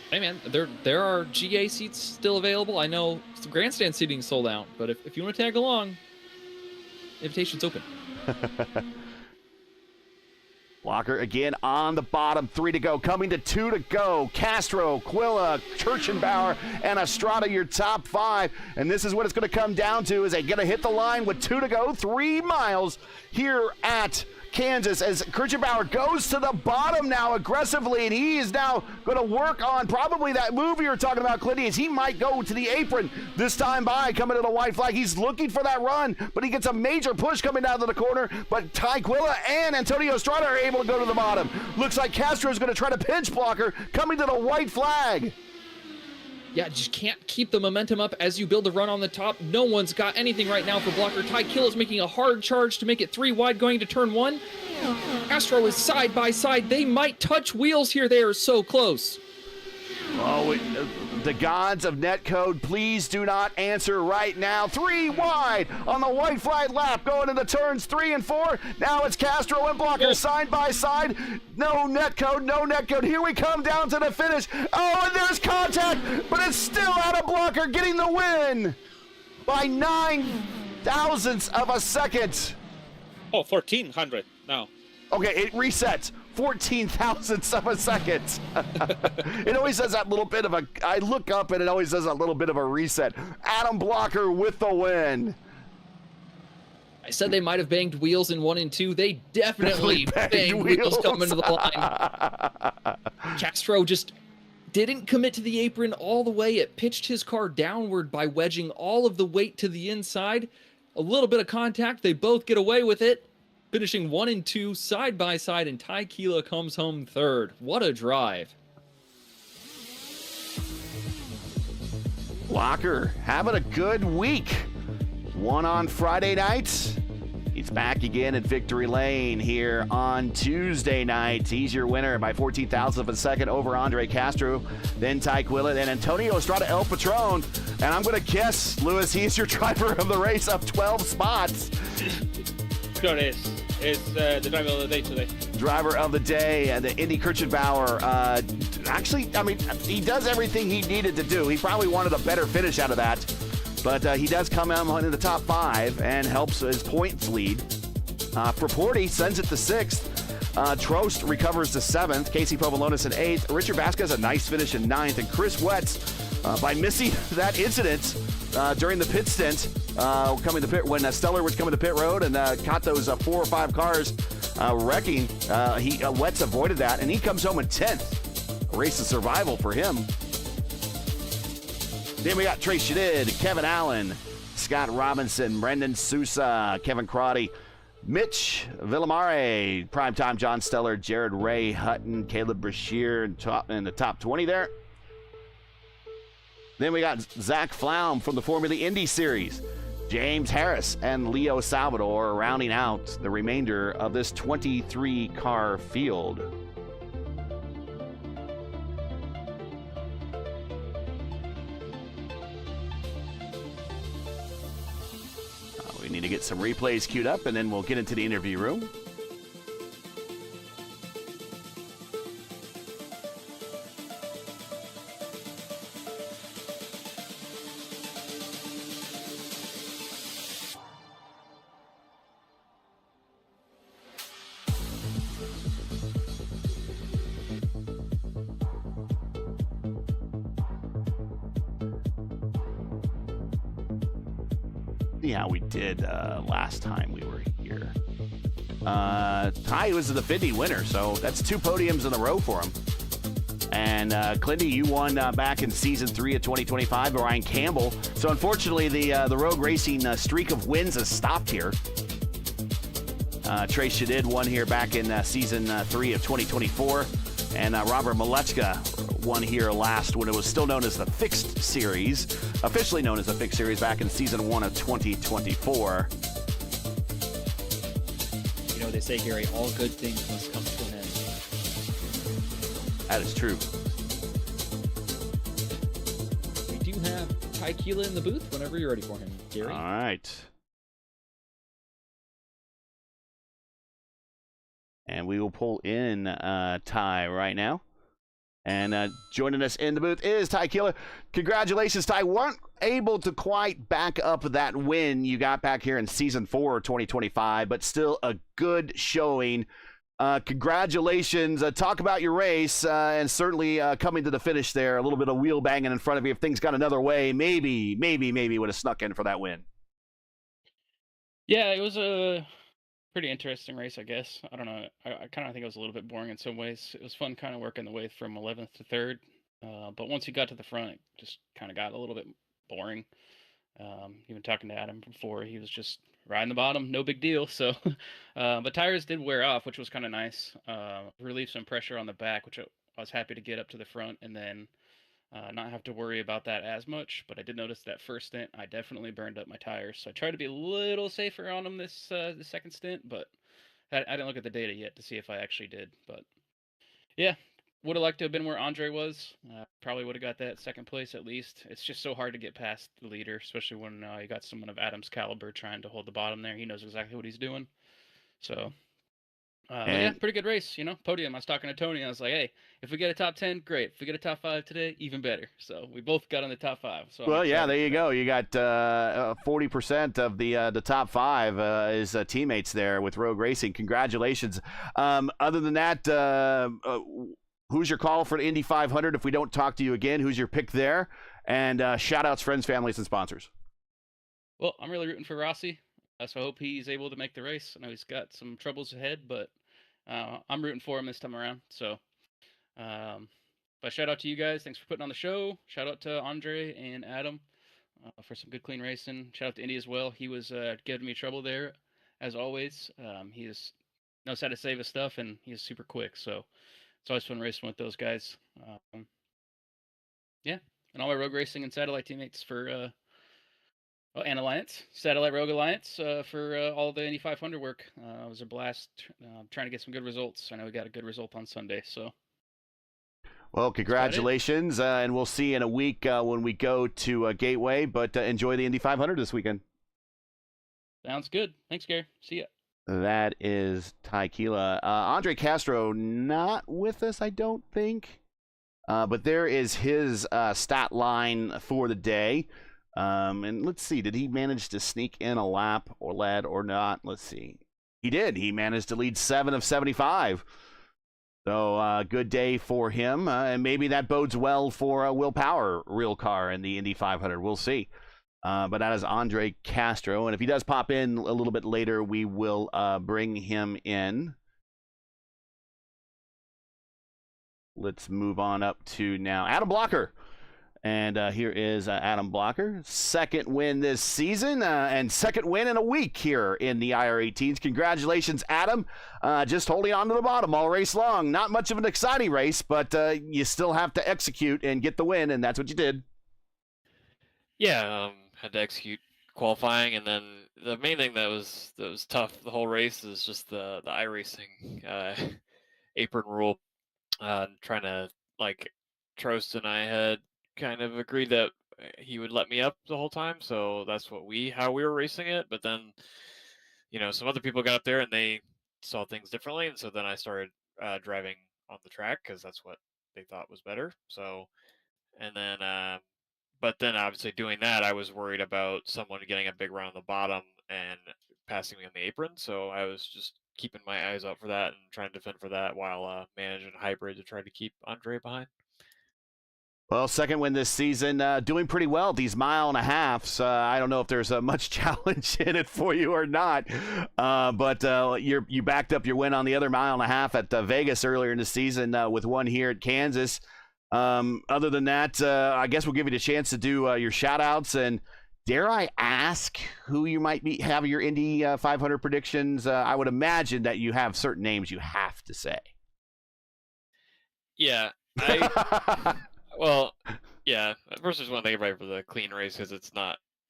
Hey, man, there are GA seats still available. I know the grandstand seating sold out, but if you want to tag along, invitation's open. Blocker again on the bottom, 3 to go. Coming to 2 to go. Castro, Quilla, Kirchenbauer, and Estrada, your top 5. And this is what it's going to come down to. Is they going to hit the line with 2 to go, 3 miles here at Kansas as Kirchenbauer goes to the bottom now aggressively, and he is now going to work on probably that move you were talking about, Clinty, as he might go to the apron this time by, coming to the white flag. He's looking for that run, but he gets a major push coming down to the corner, but Ty Quilla and Antonio Estrada are able to go to the bottom. Looks like Castro is going to try to pinch Blocker, coming to the white flag. Yeah, just can't keep the momentum up as you build the run on the top. No one's got anything right now for Blocker. Ty Kill is making a hard charge to make it 3 wide going to turn 1. Castro is side by side. They might touch wheels here. They are so close. Oh, the gods of netcode, please do not answer right now. 3 wide on the white flag lap going into turns 3 and 4. Now it's Castro and Blocker side by side. No netcode, no netcode. Here we come down to the finish. Oh, and there's contact, but it's still out of Blocker, getting the win by 9 thousandths of a second. Oh, 1400 now. Okay, it resets. 14 thousandths of a second. It always does that little bit of a, I look up and it always does a little bit of a reset. Adam Blocker with the win. I said they might have banged wheels in 1 and 2. They definitely banged wheels coming to the line. Castro just didn't commit to the apron all the way. It pitched his car downward by wedging all of the weight to the inside. A little bit of contact. They both get away with it. Finishing 1 and 2 side by side, and Ty Keela comes home 3rd. What a drive. Blocker having a good week. Won on Friday night. He's back again at Victory Lane here on Tuesday night. He's your winner by 14,000 of a second over Andre Castro, then Ty Quillett, and Antonio Estrada El Patron. And I'm going to guess, Lewis, he's your driver of the race, up 12 spots. Sure is. It's the driver of the day today. Driver of the day, and the Indy Kirchenbauer. Actually, I mean, he does everything he needed to do. He probably wanted a better finish out of that. But he does come out in the top 5 and helps his points lead. Fraporti sends it to 6th. Trost recovers to 7th. Casey Povolonis in 8th. Richard Vasquez a nice finish in 9th. And Chris Wetz, by missing that incident during the pit stint, coming to pit when Steller was coming to pit road and caught those 4 or 5 cars wrecking, Wetz avoided that, and he comes home in 10th. A race of survival for him. Then we got Trey Shadid, Kevin Allen, Scott Robinson, Brendan Sousa, Kevin Crotty, Mitch Villamare, Primetime John Steller, Jared Ray, Hutton, Caleb Brashear in the top 20 there. Then we got Zach Flaum from the Formula Indy Series, James Harris, and Leo Salvador rounding out the remainder of this 23-car field. We need to get some replays queued up, and then we'll get into the interview room. See how we did last time we were here. Ty was the Findy winner, so that's 2 podiums in a row for him. And Clindy, you won back in season 3 of 2025. Ryan Campbell. So unfortunately, the Rogue Racing streak of wins has stopped here. Trey Shadid won here back in season 3 of 2024, and Robert Malechka won here last when it was still known as the Fixed Series, officially known as the Fixed Series back in season 1 of 2024. You know, they say, Gary, all good things must come to an end. That is true. We do have Ty Keela in the booth whenever you're ready for him, Gary. All right. And we will pull in Ty right now. And joining us in the booth is Ty Keeler. Congratulations, Ty. Weren't able to quite back up that win you got back here in season 4 of 2025, but still a good showing. Congratulations. Talk about your race and certainly coming to the finish there. A little bit of wheel banging in front of you. If things got another way, maybe would have snuck in for that win. Yeah, it was a pretty interesting race, I guess. I don't know. I kind of think it was a little bit boring in some ways. It was fun kind of working the way from 11th to 3rd. But once you got to the front, it just kind of got a little bit boring. Even talking to Adam before, he was just riding the bottom, no big deal. So, but tires did wear off, which was kind of nice. Relieved some pressure on the back, which I was happy to get up to the front and then not have to worry about that as much. But I did notice that first stint, I definitely burned up my tires. So I tried to be a little safer on them this the second stint, but I didn't look at the data yet to see if I actually did. But yeah, would have liked to have been where Andre was. Probably would have got that second place at least. It's just so hard to get past the leader, especially when you got someone of Adam's caliber trying to hold the bottom there. He knows exactly what he's doing. So, but yeah, pretty good race, you know. Podium. I was talking to Tony. I was like, hey, if we get a top 10, great. If we get a top 5 today, even better. So we both got in the top 5. So well, yeah, there you go. You got 40% of the top 5 is teammates there with Rogue Racing. Congratulations. Other than that, who's your call for the Indy 500? If we don't talk to you again, who's your pick there? And shout outs, friends, families, and sponsors. Well, I'm really rooting for Rossi. So I hope he's able to make the race. I know he's got some troubles ahead, but I'm rooting for him this time around. So, but shout out to you guys. Thanks for putting on the show. Shout out to Andre and Adam for some good, clean racing. Shout out to Indy as well. He was giving me trouble there, as always. He knows how to save his stuff, and he's super quick. So it's always fun racing with those guys. Yeah, and all my rogue racing and satellite teammates for and Alliance, Satellite Rogue Alliance, for all the Indy 500 work. It was a blast trying to get some good results. I know we got a good result on Sunday, so. Well, congratulations, and we'll see you in a week when we go to Gateway, but enjoy the Indy 500 this weekend. Sounds good. Thanks, Gary. See ya. That is Ty Keela. Andre Castro not with us, I don't think, but there is his stat line for the day. And let's see, did he manage to sneak in a lap or lead or not? Let's see. He did. He managed to lead 7 of 75. So good day for him. And maybe that bodes well for Will Power real car in the Indy 500. We'll see. But that is Andre Castro. And if he does pop in a little bit later, we will bring him in. Let's move on up to now Adam Blocker. And here is Adam Blocker. Second win this season and second win in a week here in the IR18s. Congratulations, Adam. Just holding on to the bottom all race long. Not much of an exciting race, but you still have to execute and get the win, and that's what you did. Yeah, had to execute qualifying, and then the main thing that was tough the whole race is just the iRacing apron rule. Trying to, like, Trost and I had kind of agreed that he would let me up the whole time, so that's how we were racing it. But then, some other people got up there and they saw things differently, and so then I started driving on the track because that's what they thought was better. So, and then, but then obviously doing that, I was worried about someone getting a big run on the bottom and passing me on the apron. So I was just keeping my eyes out for that and trying to defend for that while managing hybrid to try to keep Andre behind. Well, second win this season, doing pretty well. These 1.5 miles. I don't know if there's much challenge in it for you or not, but you backed up your win on the other 1.5 miles at Vegas earlier in the season with one here at Kansas. Other than that, I guess we'll give you the chance to do your shout-outs. And dare I ask who you might have your Indy 500 predictions? I would imagine that you have certain names you have to say. Yeah. Well, yeah. First, I just want to thank everybody for the clean race because it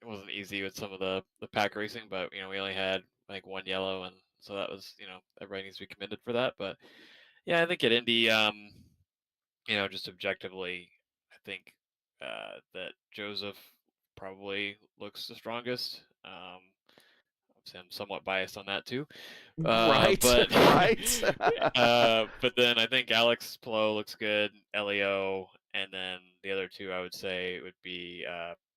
wasn't easy with some of the pack racing, but we only had like one yellow, and so that was everybody needs to be commended for that. But yeah, I think at Indy, just objectively, I think that Joseph probably looks the strongest. Obviously, I'm somewhat biased on that too. Right. But then I think Alex Pillow looks good, Leo, and then the other two I would say would be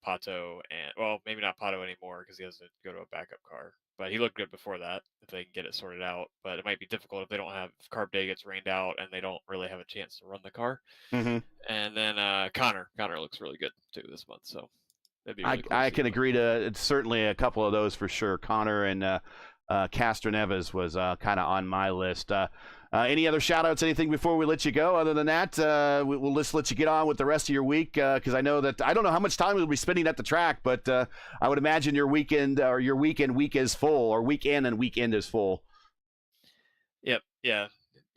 Pato, and well, maybe not Pato anymore because he has to go to a backup car. But he looked good before that if they can get it sorted out. But it might be difficult if they don't have if Carb Day gets rained out and they don't really have a chance to run the car. Mm-hmm. And then Connor looks really good too this month. So that'd be really cool I can agree to certainly a couple of those for sure. Connor and Castroneves was kind of on my list. Any other shout-outs, anything before we let you go? Other than that, we'll just let you get on with the rest of your week because I know that I don't know how much time you'll be spending at the track, but I would imagine your weekend or your week is full, or weekend and weekend is full. Yep. Yeah.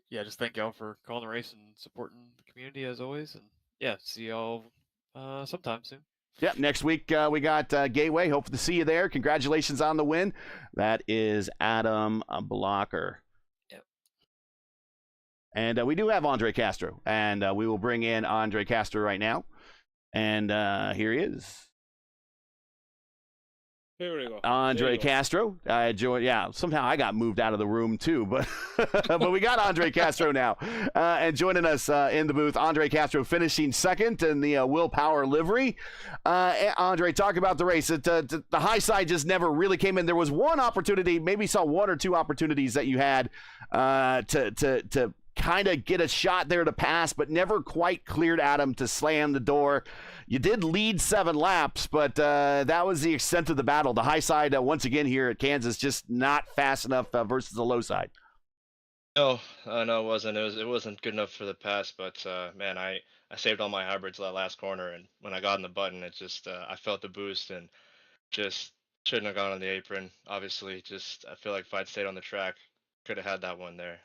Just thank y'all for calling the race and supporting the community as always, and yeah, see y'all sometime soon. Yeah, next week we got Gateway. Hope to see you there. Congratulations on the win. That is Adam Blocker. Yep. And we do have Andre Castro, and we will bring in Andre Castro right now. And here he is. Here we go. Andre Castro. Somehow I got moved out of the room too, but but we got Andre Castro now. And joining us in the booth, Andre Castro finishing second in the Will Power livery. Andre, talk about the race. The high side just never really came in. There was one opportunity, maybe saw one or two opportunities that you had to kind of get a shot there to pass, but never quite cleared Adam to slam the door. You did lead 7 laps, but that was the extent of the battle. The high side, once again here at Kansas, just not fast enough versus the low side. No, it wasn't. It wasn't good enough for the pass, but man, I saved all my hybrids that last corner, and when I got in the button, it just I felt the boost and just shouldn't have gone on the apron. Obviously, just I feel like if I'd stayed on the track, could have had that one there.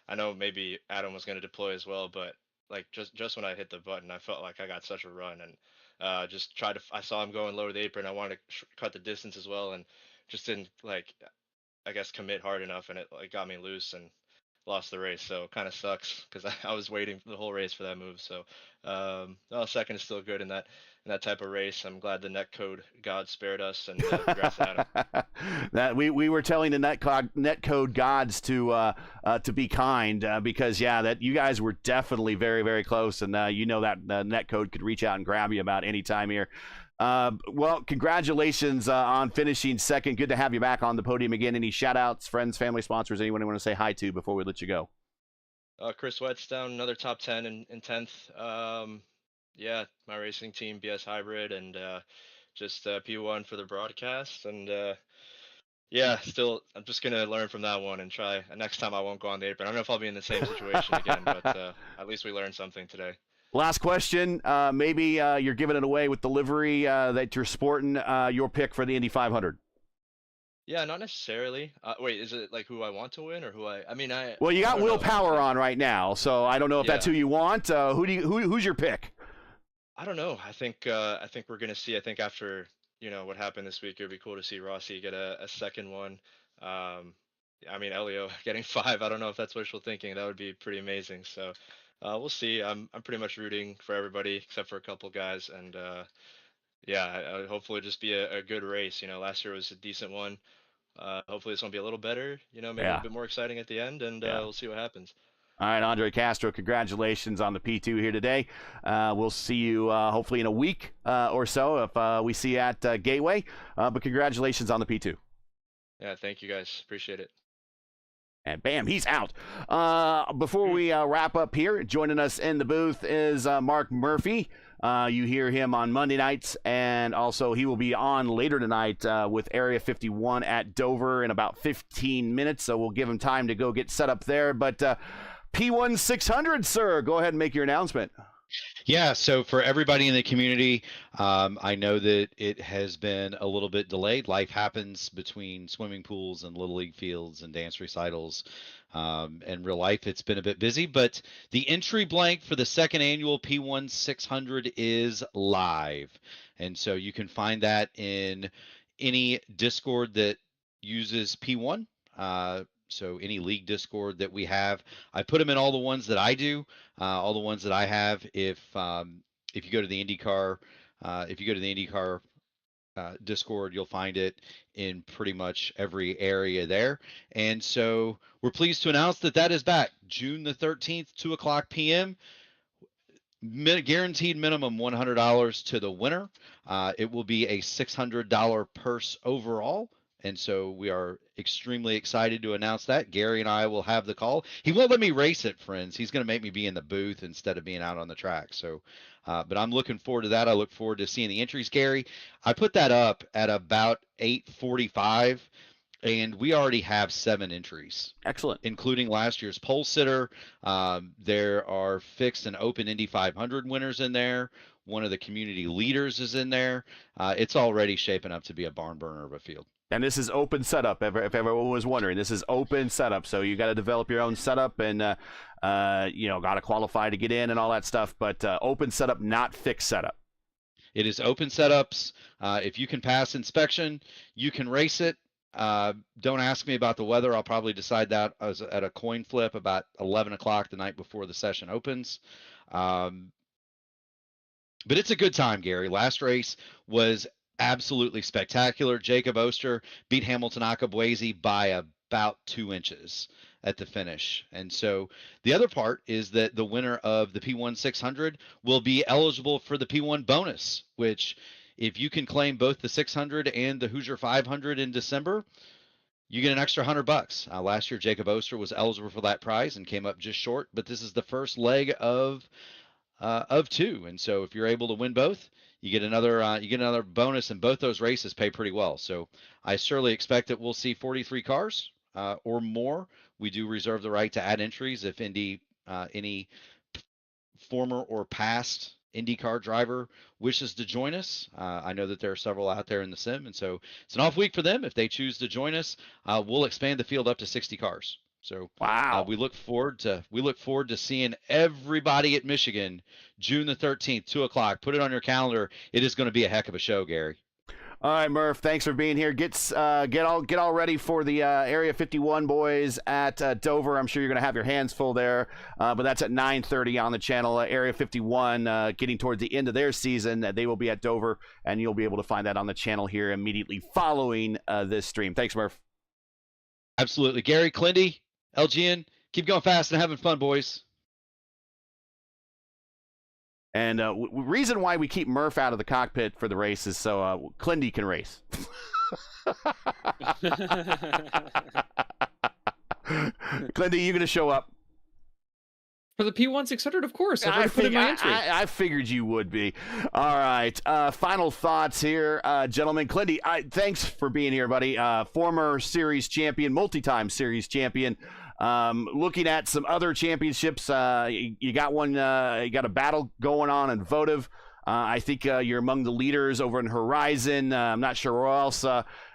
I know maybe Adam was going to deploy as well, but like just when I hit the button, I felt like I got such a run, and just tried to. I saw him going low to the apron. I wanted to cut the distance as well, and just didn't like, I guess, commit hard enough, and it like got me loose and lost the race. So kind of sucks because I was waiting the whole race for that move. So well, second is still good in that type of race. I'm glad the net code God spared us, and congrats to Adam. That we were telling the net code gods to be kind, because that you guys were definitely very, very close, and that net code could reach out and grab you about any time here. Well, congratulations on finishing second. Good to have you back on the podium again. Any shout outs, friends, family, sponsors, anyone you want to say hi to before we let you go? Chris Whetstone, another top 10 in 10th. Yeah, my racing team, BS Hybrid, and just P1 for the broadcast. And yeah, still, I'm just going to learn from that one and try. Next time I won't go on the apron. I don't know if I'll be in the same situation again, but at least we learned something today. Last question. Maybe you're giving it away with the livery that you're sporting. Your pick for the Indy 500. Yeah, not necessarily. Wait, is it like who I want to win or who I mean, Well, you got I don't Will know. Power on right now, so I don't know if that's who you want. Who's your pick? I don't know. I think we're gonna see. I think after what happened this week, it'd be cool to see Rossi get a second one. I mean, Elio getting 5. I don't know if that's wishful thinking. That would be pretty amazing. So we'll see. I'm pretty much rooting for everybody except for a couple guys, and yeah, hopefully just be a good race. Last year was a decent one. Hopefully this one will be a little better. Maybe a little bit more exciting at the end, and we'll see what happens. All right, Andre Castro, congratulations on the P2 here today. We'll see you hopefully in a week or so if we see you at Gateway. But congratulations on the P2. Yeah, thank you guys. Appreciate it. And bam, he's out. Before we wrap up here, joining us in the booth is Mark Murphy. You hear him on Monday nights, and also he will be on later tonight with Area 51 at Dover in about 15 minutes, so we'll give him time to go get set up there. But P1 600, sir, go ahead and make your announcement. Yeah, so for everybody in the community, I know that it has been a little bit delayed. Life happens between swimming pools and Little League fields and dance recitals. And real life, it's been a bit busy, but the entry blank for the second annual P1 600 is live. And so you can find that in any Discord that uses P1. So any league Discord that we have, I put them in all the ones that I do, all the ones that I have. If you go to the IndyCar, Discord, you'll find it in pretty much every area there. And so we're pleased to announce that is back June the 13th, 2:00 p.m. Guaranteed minimum $100 to the winner. It will be a $600 purse overall. And so we are extremely excited to announce that. Gary and I will have the call. He won't let me race it, friends. He's going to make me be in the booth instead of being out on the track. So, but I'm looking forward to that. I look forward to seeing the entries, Gary. I put that up at about 8:45, and we already have 7 entries. Excellent. Including last year's pole sitter. There are fixed and open Indy 500 winners in there. One of the community leaders is in there. It's already shaping up to be a barn burner of a field. And this is open setup, if everyone was wondering. This is open setup, so you got to develop your own setup and, got to qualify to get in and all that stuff. But open setup, not fixed setup. It is open setups. If you can pass inspection, you can race it. Don't ask me about the weather. I'll probably decide that at a coin flip about 11 o'clock the night before the session opens. But it's a good time, Gary. Last race was absolutely spectacular. Jacob Oster beat Hamilton Akabuezi by about 2 inches at the finish. And so the other part is that the winner of the P1 600 will be eligible for the P1 bonus, which if you can claim both the 600 and the Hoosier 500 in December, you get an extra $100. Last year, Jacob Oster was eligible for that prize and came up just short, but this is the first leg of 2. And so if you're able to win both, you get another bonus, and both those races pay pretty well. So I surely expect that we'll see 43 cars or more. We do reserve the right to add entries if any former or past IndyCar driver wishes to join us. I know that there are several out there in the sim, and so it's an off week for them. If they choose to join us, we'll expand the field up to 60 cars. So Wow. we look forward to seeing everybody at Michigan June the 13th, 2 o'clock. Put it on your calendar. It is going to be a heck of a show, Gary. All right, Murph. Thanks for being here. Get all ready for the Area 51 boys at Dover. I'm sure you're going to have your hands full there, but that's at 9:30 on the channel. Area 51, getting towards the end of their season, they will be at Dover, and you'll be able to find that on the channel here immediately following this stream. Thanks, Murph. Absolutely, Gary, Clindy, LGN, keep going fast and having fun, boys. And reason why we keep Murph out of the cockpit for the race is so Clindy can race. Clindy, you going to show up? For the P1 600, of course. I've already put in my entry. I figured you would be. All right. Final thoughts here, gentlemen. Clindy, thanks for being here, buddy. Former series champion, multi-time series champion. Looking at some other championships, you got one. You got a battle going on in Votive. I think you're among the leaders over in Horizon. I'm not sure where else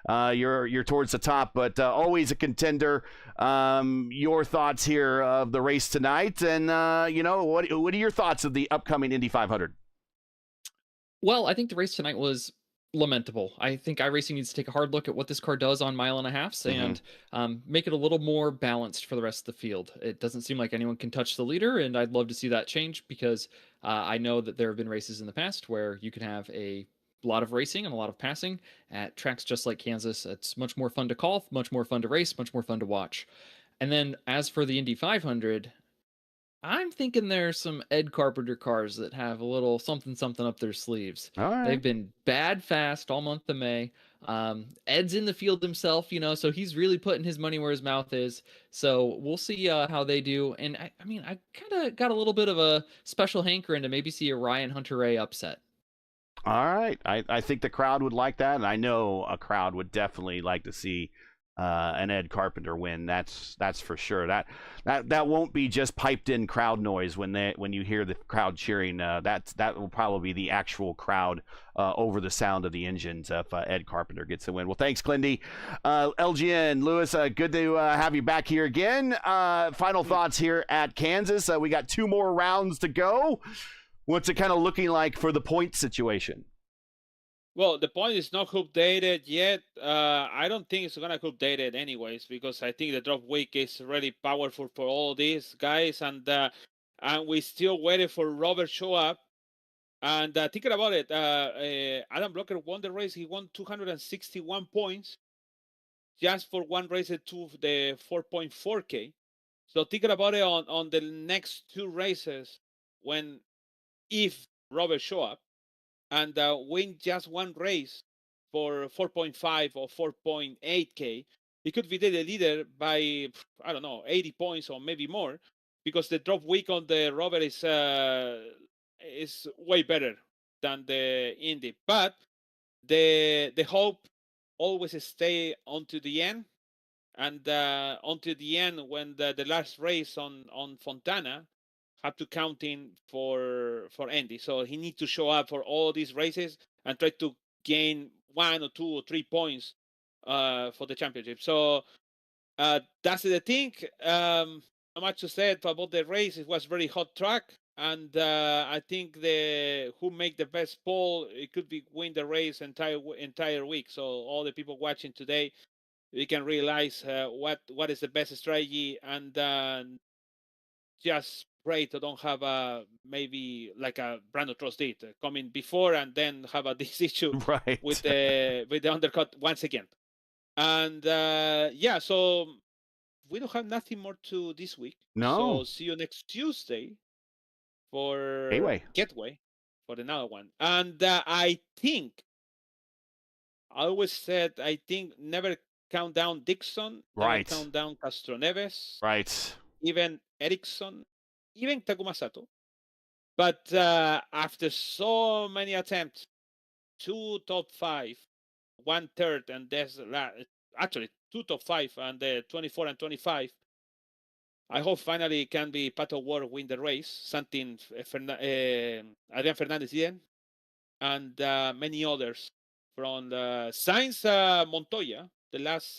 you're towards the top, but always a contender. Your thoughts here of the race tonight, and what are your thoughts of the upcoming Indy 500? Well, I think the race tonight was lamentable. I think iRacing needs to take a hard look at what this car does on mile and a halfs and make it a little more balanced for the rest of the field. It doesn't seem like anyone can touch the leader, and I'd love to see that change because I know that there have been races in the past where you can have a lot of racing and a lot of passing at tracks just like Kansas. It's much more fun to call, much more fun to race, much more fun to watch. And then as for the Indy 500, I'm thinking there's some Ed Carpenter cars that have a little something up their sleeves. All right. They've been bad fast all month of May. Ed's in the field himself, so he's really putting his money where his mouth is. So we'll see how they do. And I kind of got a little bit of a special hankering to maybe see a Ryan Hunter-Reay upset. All right. I think the crowd would like that, and I know a crowd would definitely like to see an Ed Carpenter win. That's for sure. That won't be just piped in crowd noise when you hear the crowd cheering. That will probably be the actual crowd over the sound of the engines if Ed Carpenter gets the win. Well, thanks, Clindy. LGN, Lewis, good to have you back here again. Final thoughts here at Kansas. We got 2 more rounds to go. What's it kind of looking like for the point situation? Well, the point is not updated yet. I don't think it's going to update it anyways, because I think the drop week is really powerful for all these guys, and we still waiting for Robert show up. And thinking about it, Adam Blocker won the race. He won 261 points just for one race to the 4.4K. So thinking about it on the next 2 races, if Robert show up and win just one race for 4.5 or 4.8K, he could be the leader by, I don't know, 80 points or maybe more, because the drop week on the Robert is way better than the Indy. But the hope always stay onto the end, and onto the end when the last race on Fontana have to count in for Indy. So he needs to show up for all these races and try to gain 1 or 2 or 3 points for the championship. So that's the thing. Not much to say about the race. It was very hot track, and I think who make the best pole, it could be win the race entire week. So all the people watching today, we can realize what is the best strategy, and just pray to don't have maybe like a Brandon Trost did coming before and then have this issue right. with the undercut once again. And so we don't have nothing more to this week. No. So see you next Tuesday for Getaway for another one. And I always said, never count down Dixon, right? Never count down Castro Neves, right? Even Ericsson, even Takuma Sato. But after so many attempts, 2 top 5, 1/3, and there's actually 2 top 5 and the 24 and 25. I hope finally it can be Pato Ward win the race, something Adrian Fernandez did, and many others from Sainz Montoya, the last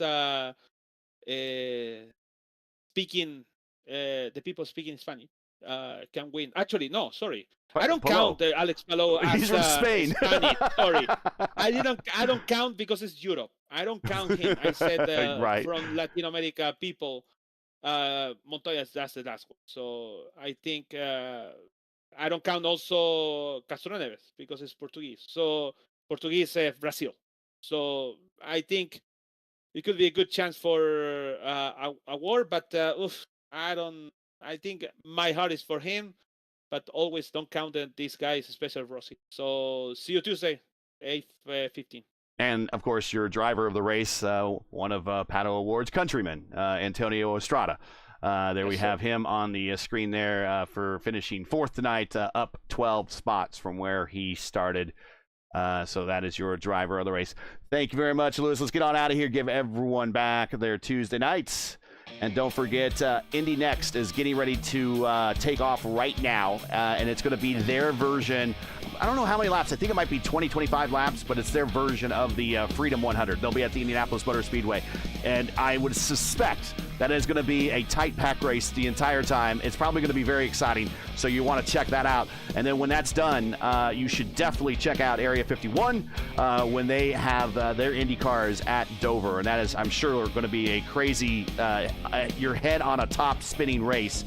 the people speaking Spanish can win. Actually, no, sorry. I don't Palou. count Alex Palou as He's from Spain. Spanish. Sorry, I don't count because it's Europe. I don't count him. I said Right. from Latin America people. Montoya, that's the last one. So I think I don't count also Castro Neves because it's Portuguese. So Portuguese Brazil. So I think it could be a good chance for a war, but I think my heart is for him, but always don't count these guys, especially Rossi. So see you Tuesday, 8:15. And, of course, your driver of the race, one of Pato Award's countrymen, Antonio Estrada. There we have him on the screen there for finishing fourth tonight, up 12 spots from where he started. So that is your driver of the race. Thank you very much, Lewis. Let's get on out of here. Give everyone back their Tuesday nights. And don't forget, Indy Next is getting ready to take off right now, and it's going to be their version. I don't know how many laps. I think it might be 20, 25 laps, but it's their version of the Freedom 100. They'll be at the Indianapolis Motor Speedway, and I would suspect that is going to be a tight pack race the entire time. It's probably going to be very exciting, so you want to check that out. And then when that's done, you should definitely check out Area 51 when they have their Indy cars at Dover, and that is, I'm sure, going to be a crazy, your head on a top spinning race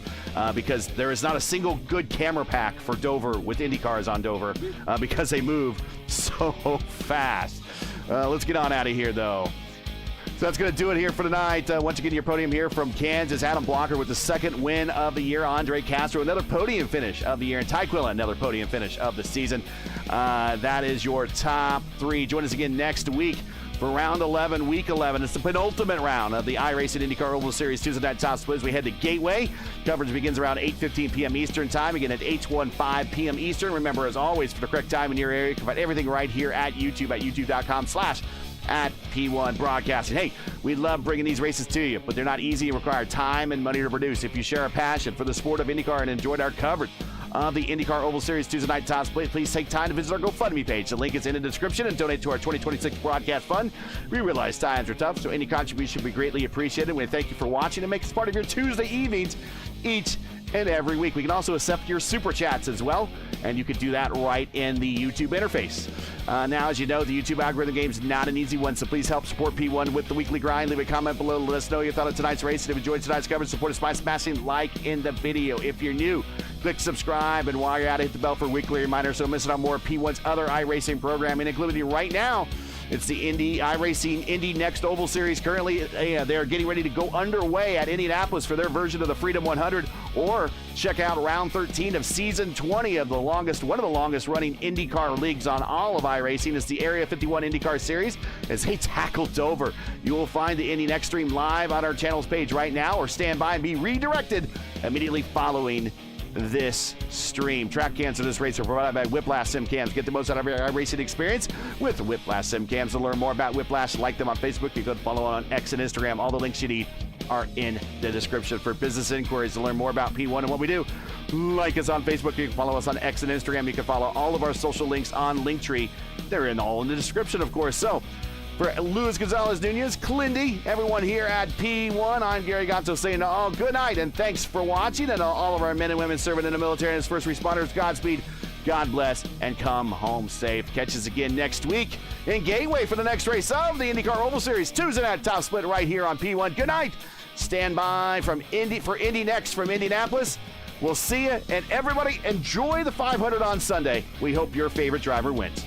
because there is not a single good camera pack for Dover with Indy cars on Dover because they move so fast. Let's get on out of here, though. So that's going to do it here for tonight. Once again, your podium here from Kansas, Adam Blocker with the second win of the year. Andre Castro, another podium finish of the year. And Ty Quilla, another podium finish of the season. That is your top three. Join us again next week for round 11, week 11. It's the penultimate round of the iRacing IndyCar Oval Series Tuesday night top split as we head to Gateway. Coverage begins around 8:15 p.m. Eastern time, again at 8:15 p.m. Eastern. Remember, as always, for the correct time in your area, you can find everything right here at YouTube at youtube.com/P1 Broadcasting. Hey, we love bringing these races to you, but they're not easy and require time and money to produce. If you share a passion for the sport of IndyCar and enjoyed our coverage of the IndyCar Oval Series Tuesday night top split, please take time to visit our GoFundMe page. The link is in the description, and donate to our 2026 broadcast fund. We realize times are tough, so any contribution would be greatly appreciated. We thank you for watching and make us part of your Tuesday evenings each and every week. We can also accept your super chats as well, and you can do that right in the YouTube interface. Now, as you know, the YouTube algorithm game is not an easy one, so please help support P1 with the weekly grind. Leave a comment below to let us know your thought of tonight's race, and if you enjoyed tonight's coverage, support us by smashing like in the video. If you're new, click subscribe, and while you're at it, hit the bell for weekly reminders so don't miss out on more P1's other iRacing programming, including right now. It's the Indy iRacing Indy Next Oval Series. Currently, they're getting ready to go underway at Indianapolis for their version of the Freedom 100. Or check out round 13 of season 20 of one of the longest running IndyCar leagues on all of iRacing. It's the Area 51 IndyCar Series as they tackle Dover. You will find the Indy Next stream live on our channel's page right now, or stand by and be redirected immediately following this stream. Track cams of this race are provided by Whiplash Sim Cams. Get the most out of your iRacing experience with Whiplash Sim Cams. To learn more about Whiplash, like them on Facebook. You can follow on X and Instagram. All the links you need are in the description. For business inquiries to learn more about P1 and what we do, like us on Facebook. You can follow us on X and Instagram. You can follow all of our social links on Linktree. They're all in the description, of course. So, for Luis Gonzalez-Nunez, Clindy, everyone here at P1, I'm Gary Gonzo saying all good night and thanks for watching, and all of our men and women serving in the military and as first responders, Godspeed, God bless, and come home safe. Catch us again next week in Gateway for the next race of the IndyCar Oval Series Tuesday night top split right here on P1. Good night. Stand by for Indy Next from Indianapolis. We'll see you, and everybody enjoy the 500 on Sunday. We hope your favorite driver wins.